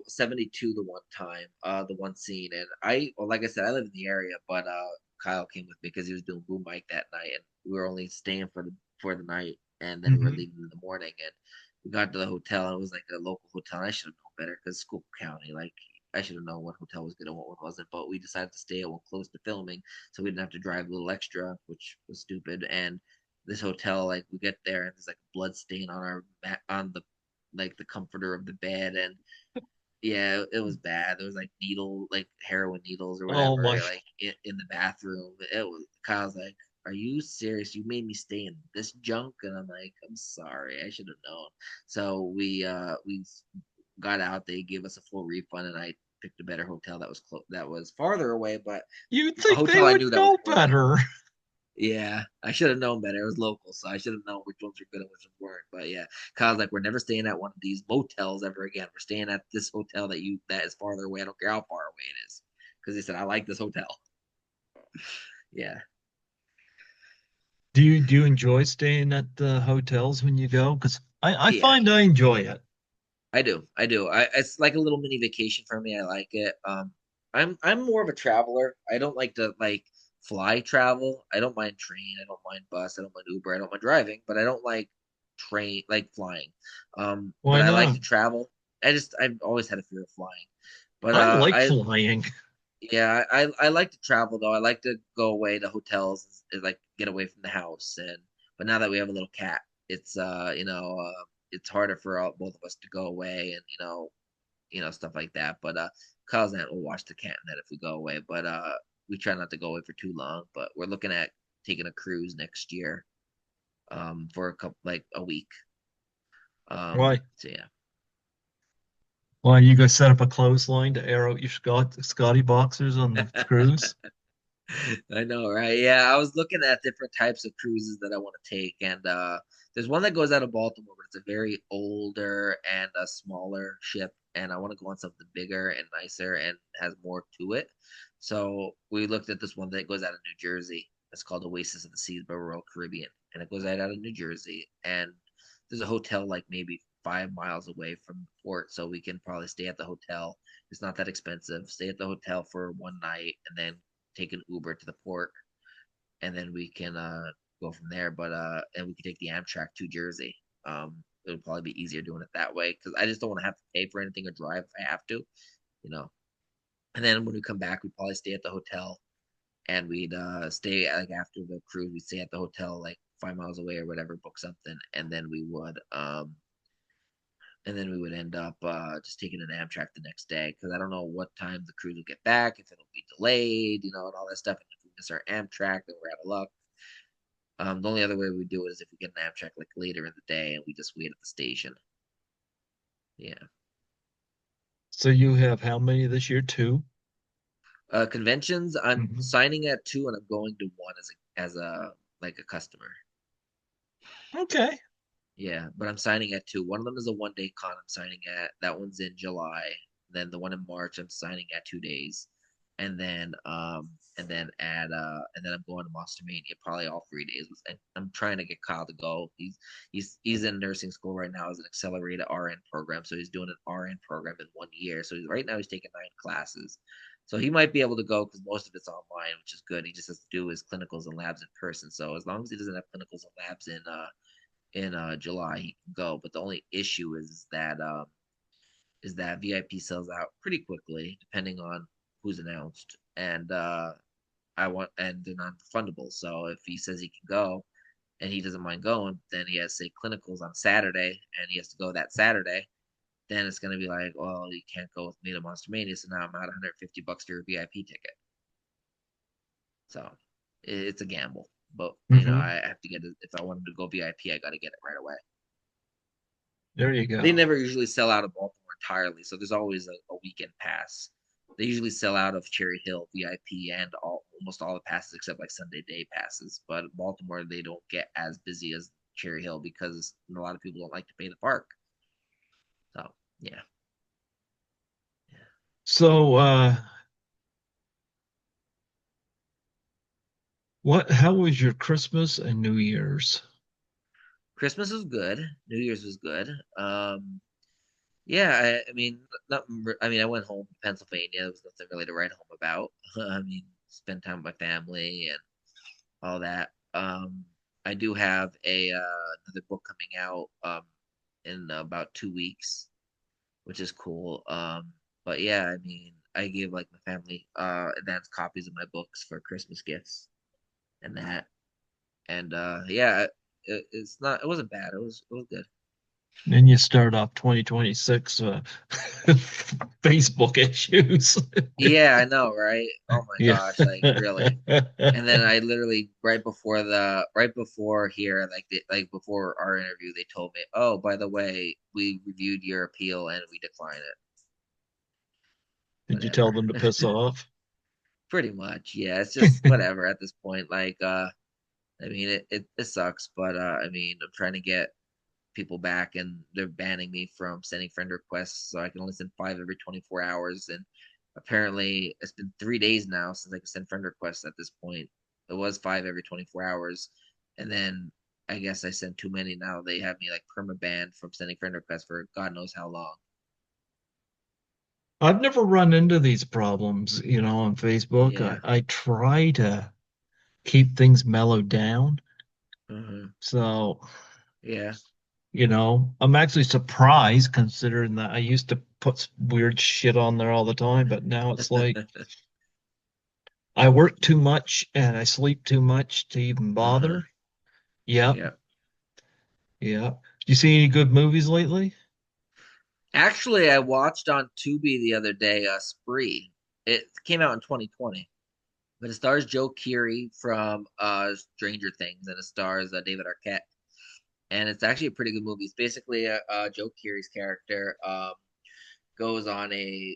72 the one time, the one scene, and well, like I said, I live in the area, but Kyle came with me because he was doing boom mic that night, and we were only staying for the night, and then we were Mhm. leaving in the morning, and we got to the hotel, and it was like a local hotel. And I should have known better because Scoop County, like I should have known what hotel was good and what one wasn't, but we decided to stay at one close to filming, so we didn't have to drive a little extra, which was stupid. And this hotel, like we get there, and there's like a blood stain on our mat on the like the comforter of the bed, and yeah, it was bad. There was like like heroin needles or Oh whatever, my, like in the bathroom. It was Kyle's like, "Are you serious? You made me stay in this junk?" And I'm like, "I'm sorry, I should have known." So we got out. They gave us a full refund, and I picked a better hotel that was farther away, but you'd a think they hotel I would knew that was know worth it. better. Yeah, I should have known better. It was local, so I should have known which ones were good and which ones weren't. But yeah, Kyle's like, we're never staying at one of these motels ever again. We're staying at this hotel that is farther away. I don't care how far away it is, because he said I like this hotel. Yeah, Do you enjoy staying at the hotels when you go? Because I yeah, find I enjoy it. I do. It's like a little mini vacation for me. I like it. I'm more of a traveler. I don't like to like fly travel. I don't mind train. I don't mind bus. I don't mind Uber. I don't mind driving, but I don't like flying. But Why I like not? to travel. I've always had a fear of flying. But I like flying. yeah, I like to travel though. I like to go away to hotels and like get away from the house. And but now that we have a little cat, it's it's harder for both of us to go away and stuff like that. But Kyle's aunt will watch the cat net if we go away. But we try not to go away for too long. But we're looking at taking a cruise next year, for a couple like a week. Why? So yeah. Why you go set up a clothesline to air out your Scotty boxers on the cruise? I know, right? Yeah, I was looking at different types of cruises that I want to take, and there's one that goes out of Baltimore, but it's a very older and a smaller ship, and I want to go on something bigger and nicer and has more to it. So we looked at this one that goes out of New Jersey. It's called Oasis of the Seas by Royal Caribbean, and it goes out of New Jersey, and there's a hotel like maybe 5 miles away from the port, so we can probably stay at the hotel. It's not that expensive. Stay at the hotel for one night, and then take an Uber to the port, and then we can go from there. But and we can take the Amtrak to Jersey. It would probably be easier doing it that way because I just don't want to have to pay for anything or drive if I have to, you know. And then when we come back, we'd probably stay at the hotel, and we'd stay like after the cruise, we'd stay at the hotel like 5 miles away or whatever, book something, and then we would end up just taking an Amtrak the next day because I don't know what time the cruise will get back, if it'll be delayed, and all that stuff. And if we miss our Amtrak, then we're out of luck. The only other way we do it is if we get an Amtrak like later in the day and we just wait at the station. Yeah. So you have how many this year? Two? Conventions, I'm Mhm. signing at two and I'm going to one as a like a customer. Okay. Yeah, but I'm signing at two. One of them is a 1 day con. I'm signing at that one's in July. Then the one in March I'm signing at 2 days, and then I'm going to Monster Mania probably all 3 days. And I'm trying to get Kyle to go. He's in nursing school right now as an accelerated RN program, so he's doing an RN program in 1 year. So right now he's taking 9 classes. So he might be able to go because most of it's online, which is good. He just has to do his clinicals and labs in person. So as long as he doesn't have clinicals and labs in July, he can go. But the only issue is that VIP sells out pretty quickly, depending on who's announced, and they're non-refundable. So if he says he can go and he doesn't mind going, then he has say clinicals on Saturday, and he has to go that Saturday. Then it's gonna be like, well, you can't go with me to Monster Mania, so now I'm out $150 for your VIP ticket. So it's a gamble, but Hmm. I have to get it if I wanted to go VIP. I got to get it right away. There you They go. never usually sell out of Baltimore entirely. So there's always a weekend pass. They usually sell out of Cherry Hill VIP and almost all the passes except like Sunday day passes. But Baltimore, they don't get as busy as Cherry Hill because a lot of people don't like to pay the park. So yeah, yeah. So, how was your Christmas and New Year's? Christmas was good. New Year's was good. Yeah, I mean, not. I mean, I went home to Pennsylvania. There was nothing really to write home about. I mean, spend time with my family and all that. I do have a another book coming out in about 2 weeks, which is cool. But yeah, I mean, I gave like my family advance copies of my books for Christmas gifts and that. And yeah, it wasn't bad. It was good. Then you start off 2026 Facebook issues. Yeah, I know, right? Oh my Yeah. gosh, like really. And then I literally right before here, like before our interview, they told me, "Oh, by the way, we reviewed your appeal and we decline it." Did you tell Whatever. them to piss off? Pretty much, yeah. It's just whatever at this point. Like, I mean, it sucks, but I mean, I'm trying to get people back, and they're banning me from sending friend requests, so I can only send five every 24 hours. And apparently, it's been 3 days now since I can send friend requests. At this point, it was five every 24 hours, and then I guess I sent too many. Now they have me like perma banned from sending friend requests for God knows how long. I've never run into these problems, on Facebook. I, Yeah. I try to keep things mellowed down. Hmm. So, Yeah. I'm actually surprised considering that I used to put weird shit on there all the time, but now it's like I work too much and I sleep too much to even Hmm. bother. Yep. Yeah. Yeah. You see any good movies lately? Actually, I watched on Tubi the other day, Spree. It came out in 2020. But it stars Joe Keery from Stranger Things, and it stars David Arquette. And it's actually a pretty good movie. It's basically Joe Keery's character goes on a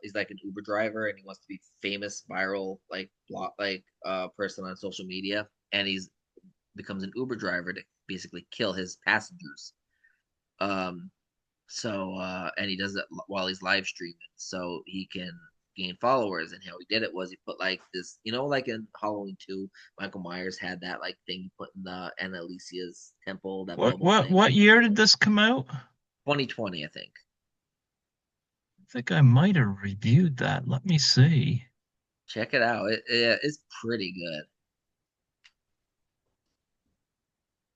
he's like an Uber driver, and he wants to be famous, viral, like blog like person on social media, and he's becomes an Uber driver to basically kill his passengers. Um, and he does it while he's live streaming, so he can gain followers. And how he did it was he put like this, like in Halloween 2, Michael Myers had that like thing he put in the Anna Alicia's temple, that What bubble what thing. what year did this come out? 2020, I think. I think I might have reviewed that. Let me see. Check it out. It's pretty good.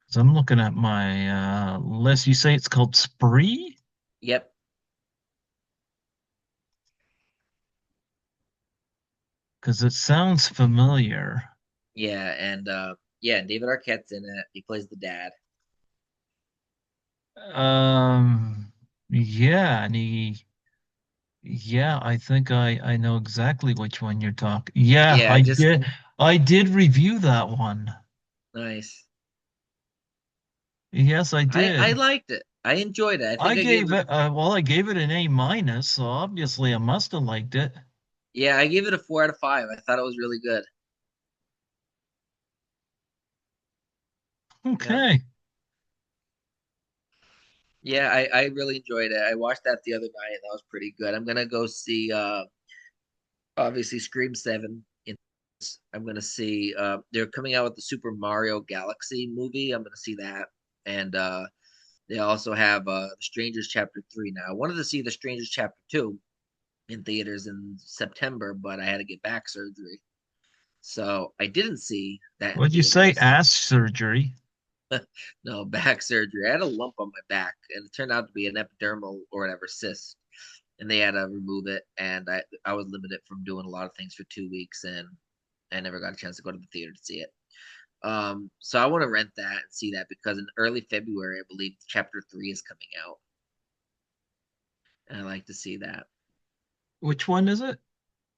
'Cause I'm looking at my list. You say it's called Spree? Yep. Because it sounds familiar. Yeah, and yeah, David Arquette's in it. He plays the dad. Um, yeah, yeah, I think I know exactly which one you're talking. Yeah, Yeah, I just did. I did review that one. nice. Yes, I I did. liked it. I enjoyed it. I I think I gave gave it it, I gave it an A-, so obviously I must have liked it. yeah, I gave it a 4 out of 5. I thought it was really good. Yep. Okay. Yeah, I really enjoyed it. I watched that the other night, and that was pretty good. I'm gonna go see obviously Scream 7. I'm gonna see they're coming out with the Super Mario Galaxy movie. I'm gonna see that. And they also have The Strangers Chapter 3 now. I wanted to see The Strangers Chapter 2 in theaters in September, but I had to get back surgery. So I didn't see that in What'd you say? theaters. Ass surgery. No, back surgery. I had a lump on my back, and it turned out to be an epidermal or whatever cyst, and they had to remove it. And I was limited from doing a lot of things for 2 weeks, and I never got a chance to go to the theater to see it. So I want to rent that and see that because in early February, I believe Chapter 3 is coming out, and I like to see that. Which one is it?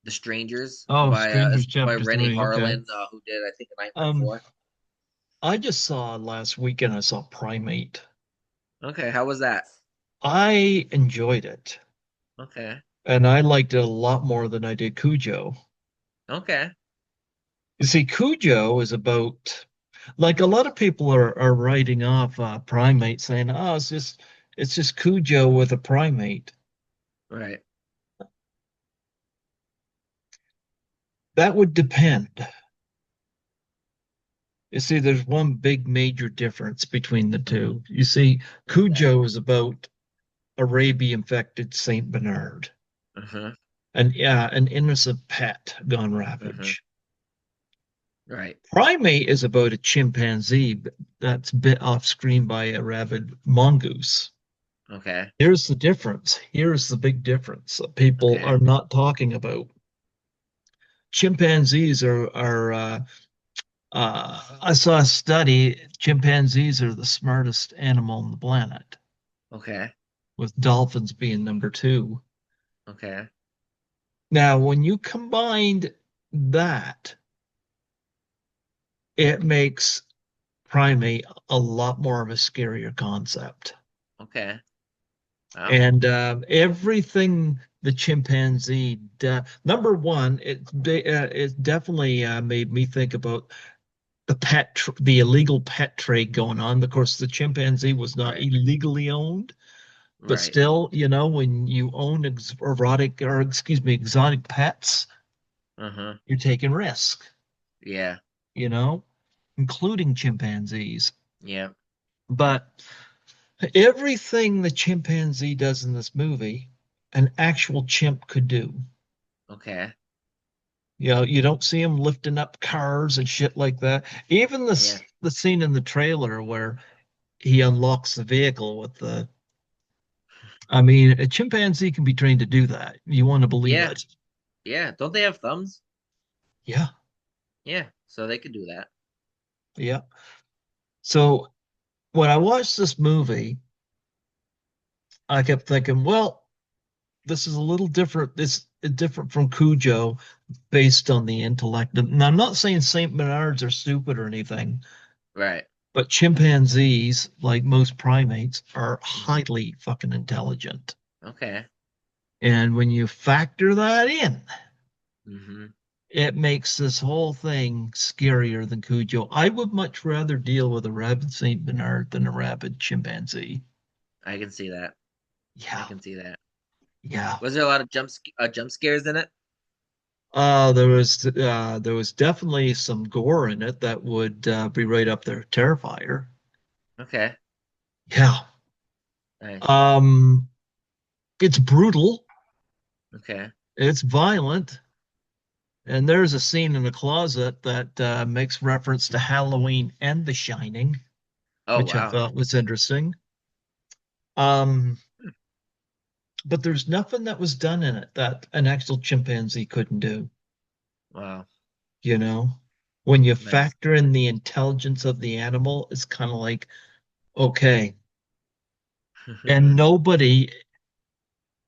The Strangers Oh, Strangers by Chapter Rennie 3. Okay. Harlan, who did I think A Nightmare Um, Before. I just saw last weekend, I saw Primate. Okay. How was that? I enjoyed it, Okay. and I liked it a lot more than I did Cujo. Okay. You see, Cujo is about like a lot of people are writing off Primate, saying, "Oh, it's just Cujo with a primate." Right. That would depend. You see, there's one big major difference between the Hmm. two. You see, What's that? Cujo is about a rabies-infected Saint Bernard, Uh-huh. an innocent pet gone Uh-huh. ravage. Right. Primate is about a chimpanzee that's bit off screen by a rabid mongoose. Okay. Here's the difference. Here's the big difference that people Okay. are not talking about. Chimpanzees I saw a study, chimpanzees are the smartest animal on the planet, Okay. with dolphins being number two. Okay. Now, when you combined that, it makes primate a lot more of a scarier concept. Okay. Wow. And everything the chimpanzee, number one, it definitely made me think about the illegal pet trade going on. Of course, the chimpanzee was not Right. illegally owned, but Right. still, when you own exotic pets, Uh-huh. you're taking risk, Yeah. you know, including chimpanzees. Yeah. But everything the chimpanzee does in this movie, an actual chimp could do. Okay. You don't see him lifting up cars and shit like that. Even Yeah. the scene in the trailer where he unlocks the vehicle with the I mean, a chimpanzee can be trained to do that. You want to believe Yeah. it. Yeah. Don't they have thumbs? Yeah, Yeah. So they could do that. yeah. So when I watched this movie, I kept thinking, well, this is a little different. This is different from Cujo based on the intellect. And I'm not saying Saint Bernards are stupid or anything, Right. but chimpanzees, like most primates, are Hmm. highly fucking intelligent. Okay. And when you factor that in, Hmm. it makes this whole thing scarier than Cujo. I would much rather deal with a rabid Saint Bernard than a rabid chimpanzee. I can see that. I Yeah, can see that. yeah. Was there a lot of jump scares in it? There was definitely some gore in it that would be right up there, Terrifier. Okay. Yeah. Nice. Um, it's brutal, Okay. it's violent, and there's a scene in the closet that makes reference to Halloween and The Shining, Oh which I wow. thought was interesting. Um, but there's nothing that was done in it that an actual chimpanzee couldn't do, Wow. you know? When you Nice. factor in the intelligence of the animal, it's kind of like, okay. And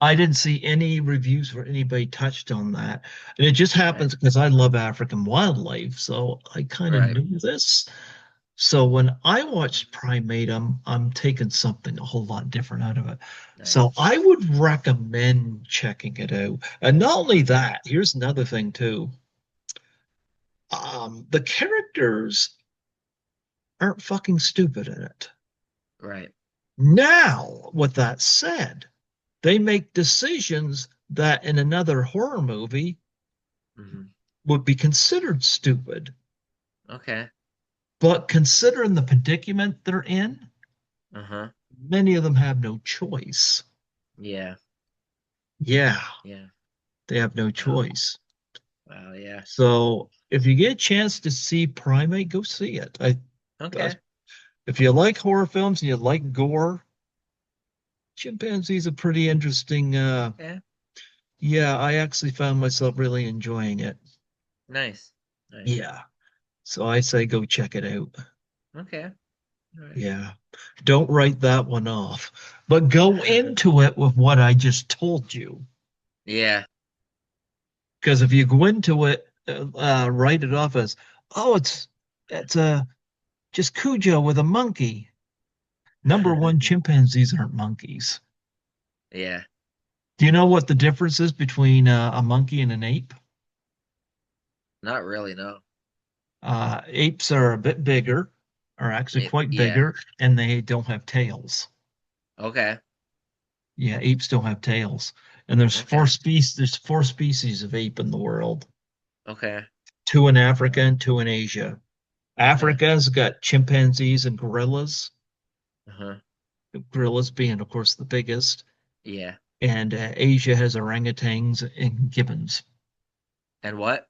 I didn't see any reviews where anybody touched on that. And it just Right. happens because I love African wildlife, so I kind of Right. knew this. So when I watched Primate, I'm taking something a whole lot different out of it. Nice. So I would recommend checking it out. And not only Okay. that, here's another thing too. The characters aren't fucking stupid in it. Right. Now, with that said, they make decisions that in another horror movie Hmm. would be considered stupid. Okay. But considering the predicament they're in, Uh-huh. many of them have no choice. Yeah. Yeah, Yeah. they have no Wow. choice. Wow. Yeah. So if you get a chance to see Primate, go see it. Uh, Okay. if you like horror films and you like gore, Chimpanzee's a pretty interesting. Okay. Yeah, I actually found myself really enjoying it. Nice. Nice. Yeah, so I say go check it out. Okay. All right. Yeah, don't write that one off, but go into it with what I just told you. Yeah. Because if you go into it, write it off as, oh, it's a just Cujo with a monkey. Number one, chimpanzees aren't monkeys. Yeah, Do you know what the difference is between a monkey and an ape? not really, no. Apes are a bit bigger, are actually quite Yeah. bigger, and they don't have tails. Okay. Yeah, apes don't have tails. And there's four Okay. species. There's four species of ape in the world. Okay. Two in Africa Wow. and two in Asia. Okay. Africa's got chimpanzees and gorillas. Uh-huh. Gorillas being, of course, the biggest. Yeah. And Asia has orangutans and gibbons. And what?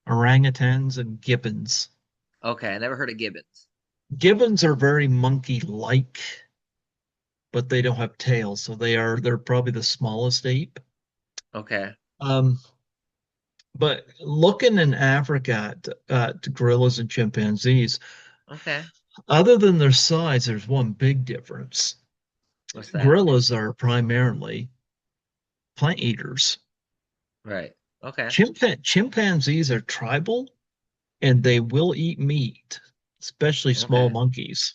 Orangutans and gibbons. Okay, I never heard of gibbons. Gibbons are very monkey-like, but they don't have tails, so they're probably the smallest ape. Okay. Um, but looking in Africa at gorillas and chimpanzees, Okay. other than their size, there's one big difference. What's that? Gorillas are primarily plant eaters. Right. Okay. Chimpanzees are tribal and they will eat meat, especially small Okay. monkeys.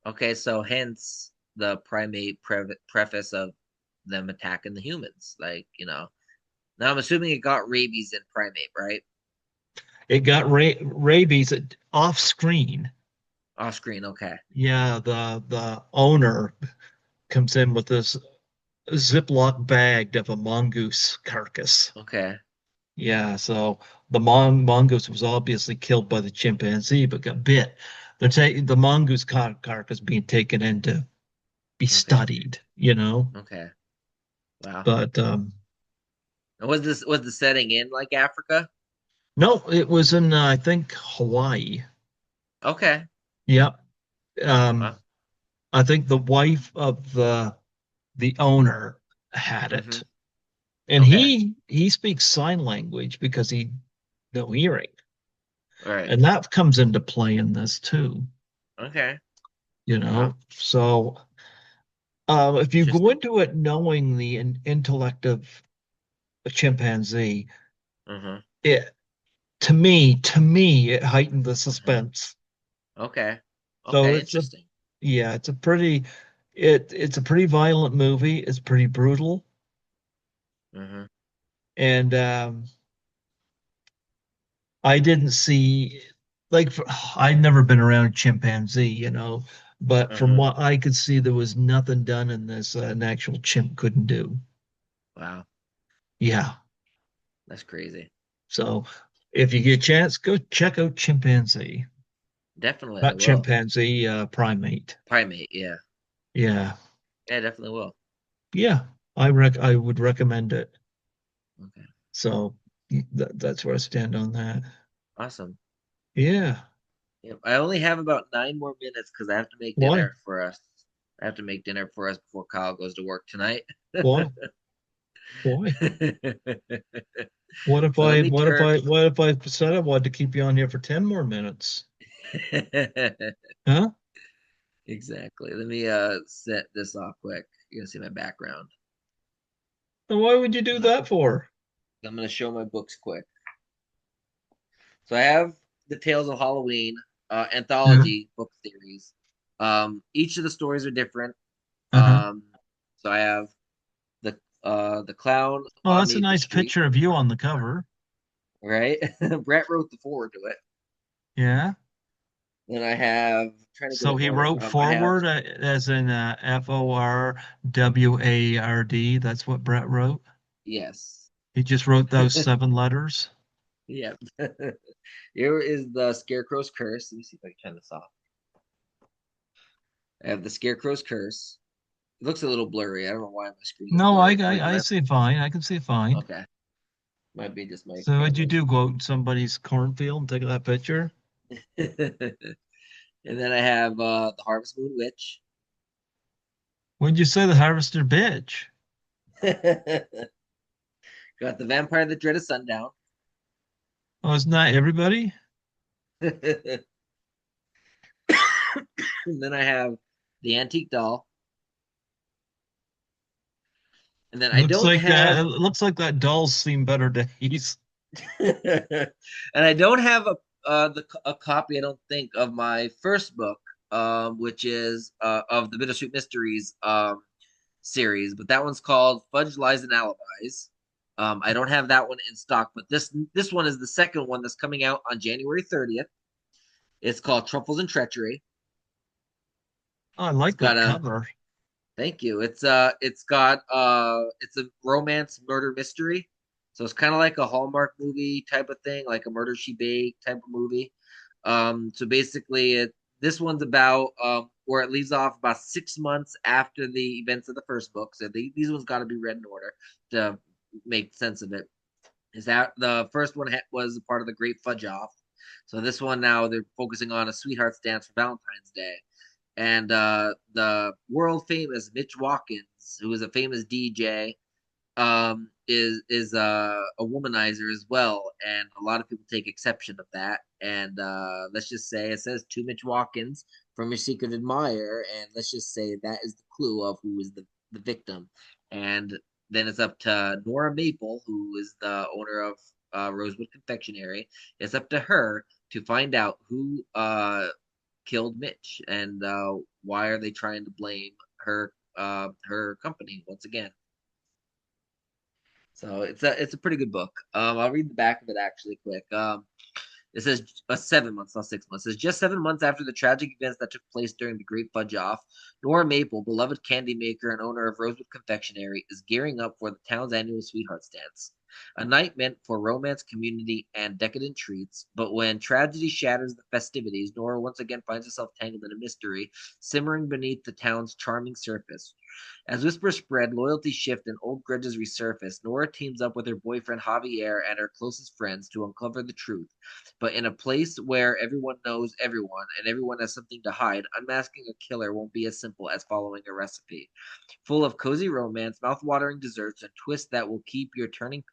Okay, so hence the preface of them attacking the humans. Like, Now I'm assuming it got rabies in primate, right? It got rabies off screen. Off screen, okay. Yeah, the owner comes in with this Ziploc bag of a mongoose carcass. Okay. Yeah, so the mongoose was obviously killed by the chimpanzee, but got bit. They're taking the mongoose carcass being taken in to be Okay. studied, you know. Okay. Wow. But And was the setting in like Africa? no, it was in I think Hawaii. Okay. Yeah. Um, Wow. I think the wife of the owner had Mm-hmm. it, and Okay. he speaks sign language because he no hearing, All right. and that comes into play in this too. Okay. You Wow. know, so if you go Interesting. into it knowing the intellect of a chimpanzee, Mm-hmm. it to me, it heightened the Mm-hmm. suspense. Okay. So Okay. Interesting. yeah, it's a pretty violent movie. It's pretty brutal, Mm-hmm. and I didn't see I'd never been around a chimpanzee, you know, but from Mm-hmm. what I could see, there was nothing done in this an actual chimp couldn't do. Wow. Yeah. That's crazy. So if you get a chance, go check out chimpanzee. Definitely I Not will. chimpanzee, primate. Primate, yeah. Yeah. Yeah, definitely will. Yeah. I would recommend it. Okay. So that's where I stand on that. Awesome. Yeah. Yep. I only have about 9 more minutes because I have to make Why? dinner for us. I have to make dinner for us before Kyle goes to work tonight. Why? Why? So let me turn. What if I said I wanted to keep you on here for 10 more minutes? Huh? Exactly. Let me set this off quick. You're gonna see my background. And why would you do Uh, that for? I'm gonna show my books quick. So I have the Tales of Halloween Uh-huh. anthology book series. Each of the stories are different. Uh-huh. Um, so I have the clown Oh, on that's a Maple nice Street, picture of you on the cover. right? Brett wrote the forward to it. Yeah. Then I have trying to go So in he order. wrote I have forward as in Forward. That's what Brett wrote. yes, He just wrote those seven letters. yeah. Here is the Scarecrow's Curse. Let me see if I can turn this off. I have the Scarecrow's Curse. It looks a little blurry. I don't know why my screen is No, blurry. Wait, I see fine. I can see fine. okay. Might be just my So what'd you camera's. do? Go out in somebody's cornfield and take that picture? And then I have the Harvest Moon Witch. What'd you say the harvester bitch? Got the Vampire that Dreaded Sundown. Oh, isn't that everybody? And then I have the Antique Doll. And then I Looks don't like that. It have looks like that doll's seen better days. and I don't have a copy, I don't think, of my first book, which is of the Bittersweet Mysteries series, but that one's called Fudge Lies and Alibis. I don't have that one in stock, but this one is the second one that's coming out on January 30th. It's called Truffles and Treachery. I It's like got that a cover. Thank you. It's a romance murder mystery. So it's kind of like a Hallmark movie type of thing, like a Murder She Baked type of movie. So basically this one's about where it leaves off about 6 months after the events of the first book. So these ones got to be read in order to make sense of it. Is that the first one was a part of the Great Fudge Off. So this one now they're focusing on a sweetheart's dance for Valentine's Day, and the world famous Mitch Watkins, who is a famous DJ, is a womanizer as well, and a lot of people take exception of that. And let's just say it says to Mitch Watkins from your secret admirer, and let's just say that is the clue of who is the victim. And then it's up to Nora Maple, who is the owner of Rosewood Confectionery. It's up to her to find out who killed Mitch, and why are they trying to blame her company once again. So it's a pretty good book. I'll read the back of it actually quick. It says 7 months, not 6 months. It says just 7 months after the tragic events that took place during the Great Fudge Off, Nora Maple, beloved candy maker and owner of Rosewood Confectionery, is gearing up for the town's annual Sweethearts Dance. A night meant for romance, community, and decadent treats, but when tragedy shatters the festivities, Nora once again finds herself tangled in a mystery simmering beneath the town's charming surface. As whispers spread, loyalty shift, and old grudges resurface, Nora teams up with her boyfriend Javier and her closest friends to uncover the truth. But in a place where everyone knows everyone and everyone has something to hide, unmasking a killer won't be as simple as following a recipe. Full of cozy romance, mouth-watering desserts, and twists that will keep you turning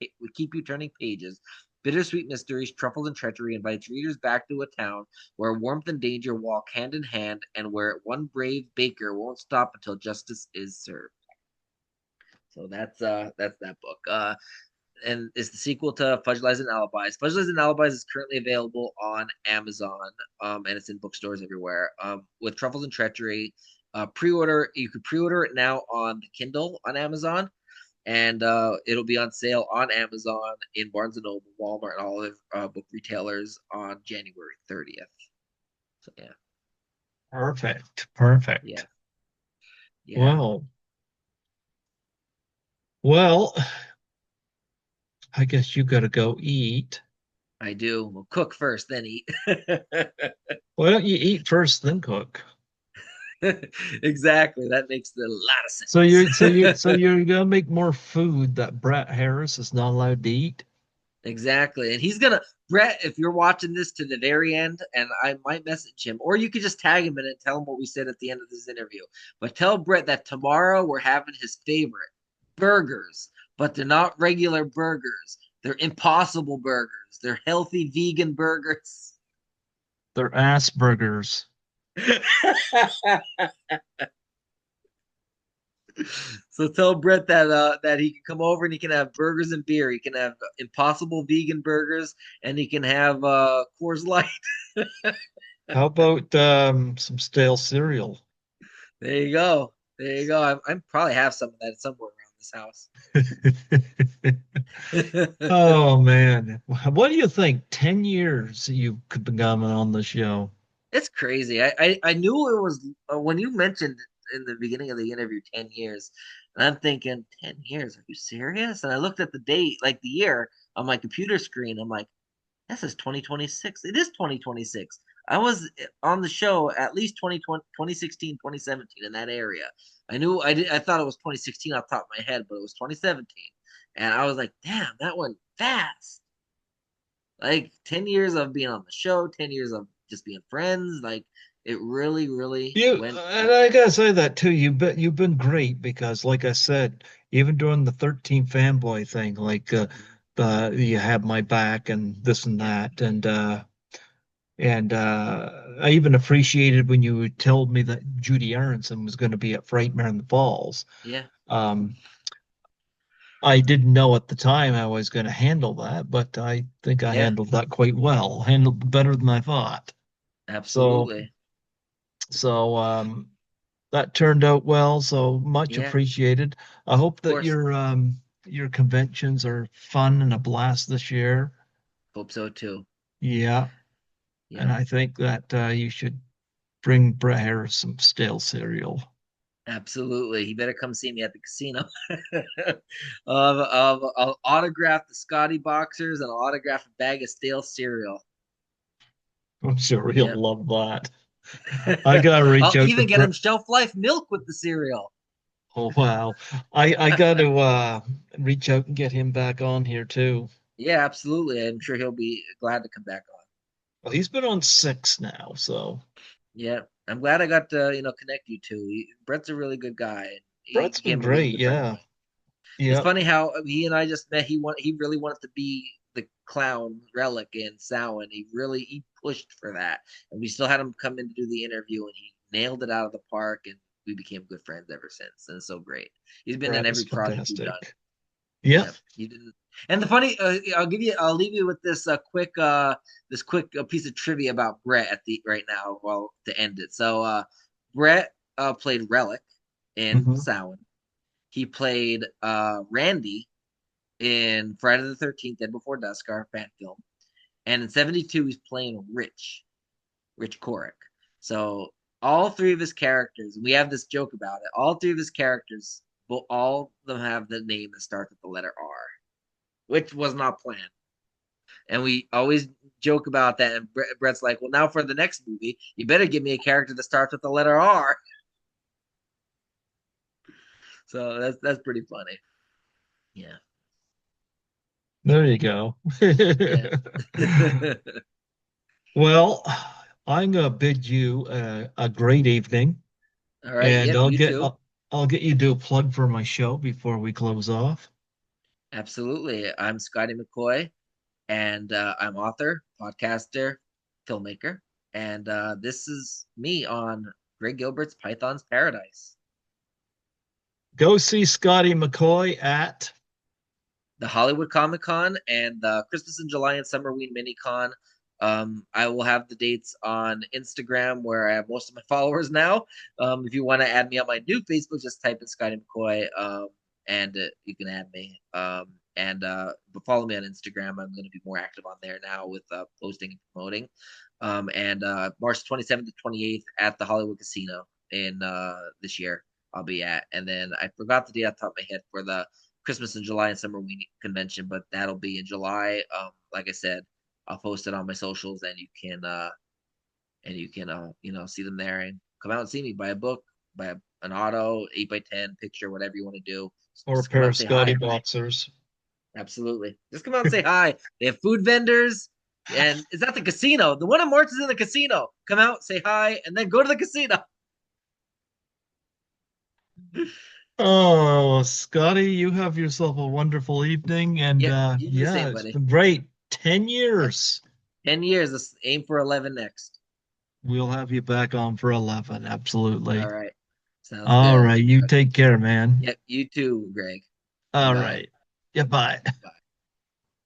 pages. Bittersweet Mysteries, Truffles and Treachery invites readers back to a town where warmth and danger walk hand in hand, and where one brave baker won't stop until justice is served. So that's that book. And it's the sequel to Fudge Lies and Alibis. Fudge Lies and Alibis is currently available on Amazon, and it's in bookstores everywhere. With Truffles and Treachery, you could pre-order it now on the Kindle on Amazon, and it'll be on sale on Amazon, in Barnes and Noble, Walmart, and all other book retailers on January 30th. So yeah, Perfect. yeah, Perfect. yeah. Well, well, I guess you got to go eat. I do. We'll cook first, then eat. Why don't you eat first, then cook? Exactly. That makes a lot of So sense. you're gonna make more food that Brett Harris is not allowed to eat. Exactly. And he's gonna Brett, if you're watching this to the very end, and I might message him, or you could just tag him in it and tell him what we said at the end of this interview. But tell Brett that tomorrow we're having his favorite burgers, but they're not regular burgers. They're impossible burgers. They're healthy vegan burgers. They're ass burgers. So tell Brett that he can come over and he can have burgers and beer. He can have impossible vegan burgers, and he can have Coors Light. How about some stale cereal? There you go. There you go. I probably have some of that somewhere around this house. Oh man, what do you think? 10 years you could be coming on the show. It's crazy. I knew it was when you mentioned in the beginning of the interview 10 years, and I'm thinking 10 years. Are you serious? And I looked at the date, like the year, on my computer screen. I'm like, this is 2026. It is 2026. I was on the show at least 2020, 2016, 2017 in that area. I thought it was 2016 off the top of my head, but it was 2017. And I was like, damn, that went fast. Like 10 years of being on the show, 10 years of just being friends. Like it really, really You went and fast. I gotta say that too. You've been great because, like I said, even during the 13 fanboy thing, like Mhm. you had my back and this and Yeah. that, and I even appreciated when you told me that Judy Aronson was going to be at Frightmare in the Falls. Yeah. Um, I didn't know at the time how I was going to handle that, but I think I Yeah. handled that quite well, handled better than I thought. So Absolutely. So that turned out well, so much Yeah, appreciated. I hope of that course. your conventions are fun and a blast this year. Hope so too. Yeah, and Yep. I think that you should bring Brett Harris some stale cereal. Absolutely. He better come see me at the casino. I'll autograph the Scotty boxers and I'll autograph a bag of stale cereal. I'm sure he'll Yep. love that. I gotta reach I'll out to even get Brett. him shelf life milk with the cereal. Oh wow, I got to reach out and get him back on here too. Yeah, absolutely. I'm sure he'll be glad to come back on. Well, he's been on six now, so Yeah. I'm glad I got to, connect you two. Brett's a really good guy. He Brett's been became a really great. good friend of Yeah, mine. It's yep, funny how he and I just met. He really wanted to be the clown relic in Samhain. He pushed for that, and we still had him come in to do the interview, and he nailed it out of the park. And we became good friends ever since. And it's so great. He's been in Brett is every project we've done. fantastic. Yep. Yeah, he didn't. And the funny, I'll leave you with this quick piece of trivia about Brett at the right now, well, to end it. So, Brett played Relic in Hmm. Samhain. He played Randy in Friday the 13th, Dead Before Dusk, our fan film. And in 72, he's playing Rich Korik. So all three of his characters, we have this joke about it, all three of his characters, all of them have the name that starts with the letter R, which was not planned. And we always joke about that. And Brett's like, well, now for the next movie, you better give me a character that starts with the letter R. So that's pretty funny. Yeah. There you go. Yeah. Well, I'm gonna bid you a great evening, All right. and Yep. You too. I'll get you to do a plug for my show before we close off. Absolutely. I'm Scotty McCoy, and I'm author, podcaster, filmmaker, and this is me on Greg Gilbert's Python's Paradise, Go see Scotty McCoy at the Hollywood Comic Con, and the Christmas in July and Summerween Mini Con. I will have the dates on Instagram where I have most of my followers now. If you want to add me on my new Facebook, just type in Scotty McCoy, and you can add me. But follow me on Instagram. I'm going to be more active on there now with posting and promoting. And March 27th to 28th at the Hollywood Casino in this year, I'll be at. And then I forgot the date off the top of my head for the Christmas in July and Summer Week convention, but that'll be in July. Like I said, I'll post it on my socials, and you can see them there and come out and see me. Buy a book, an auto, 8x10 picture, whatever you want to do. or a Just come pair out of and say hi. Scotty boxers. Absolutely, just come out and say hi. They have food vendors, and it's at the casino. The one in March is in the casino. Come out, say hi, and then go to the casino. Oh, Scotty, you have yourself a wonderful evening, and Yep, you do the yeah, same, it's buddy. been great. 10 Yep, years. 10 years. Let's aim for 11 next. We'll have you back on for 11. Absolutely. All right, sounds All good. right. You take care, man. Yep, you too, Greg. Bye All bye. right. Goodbye. Bye.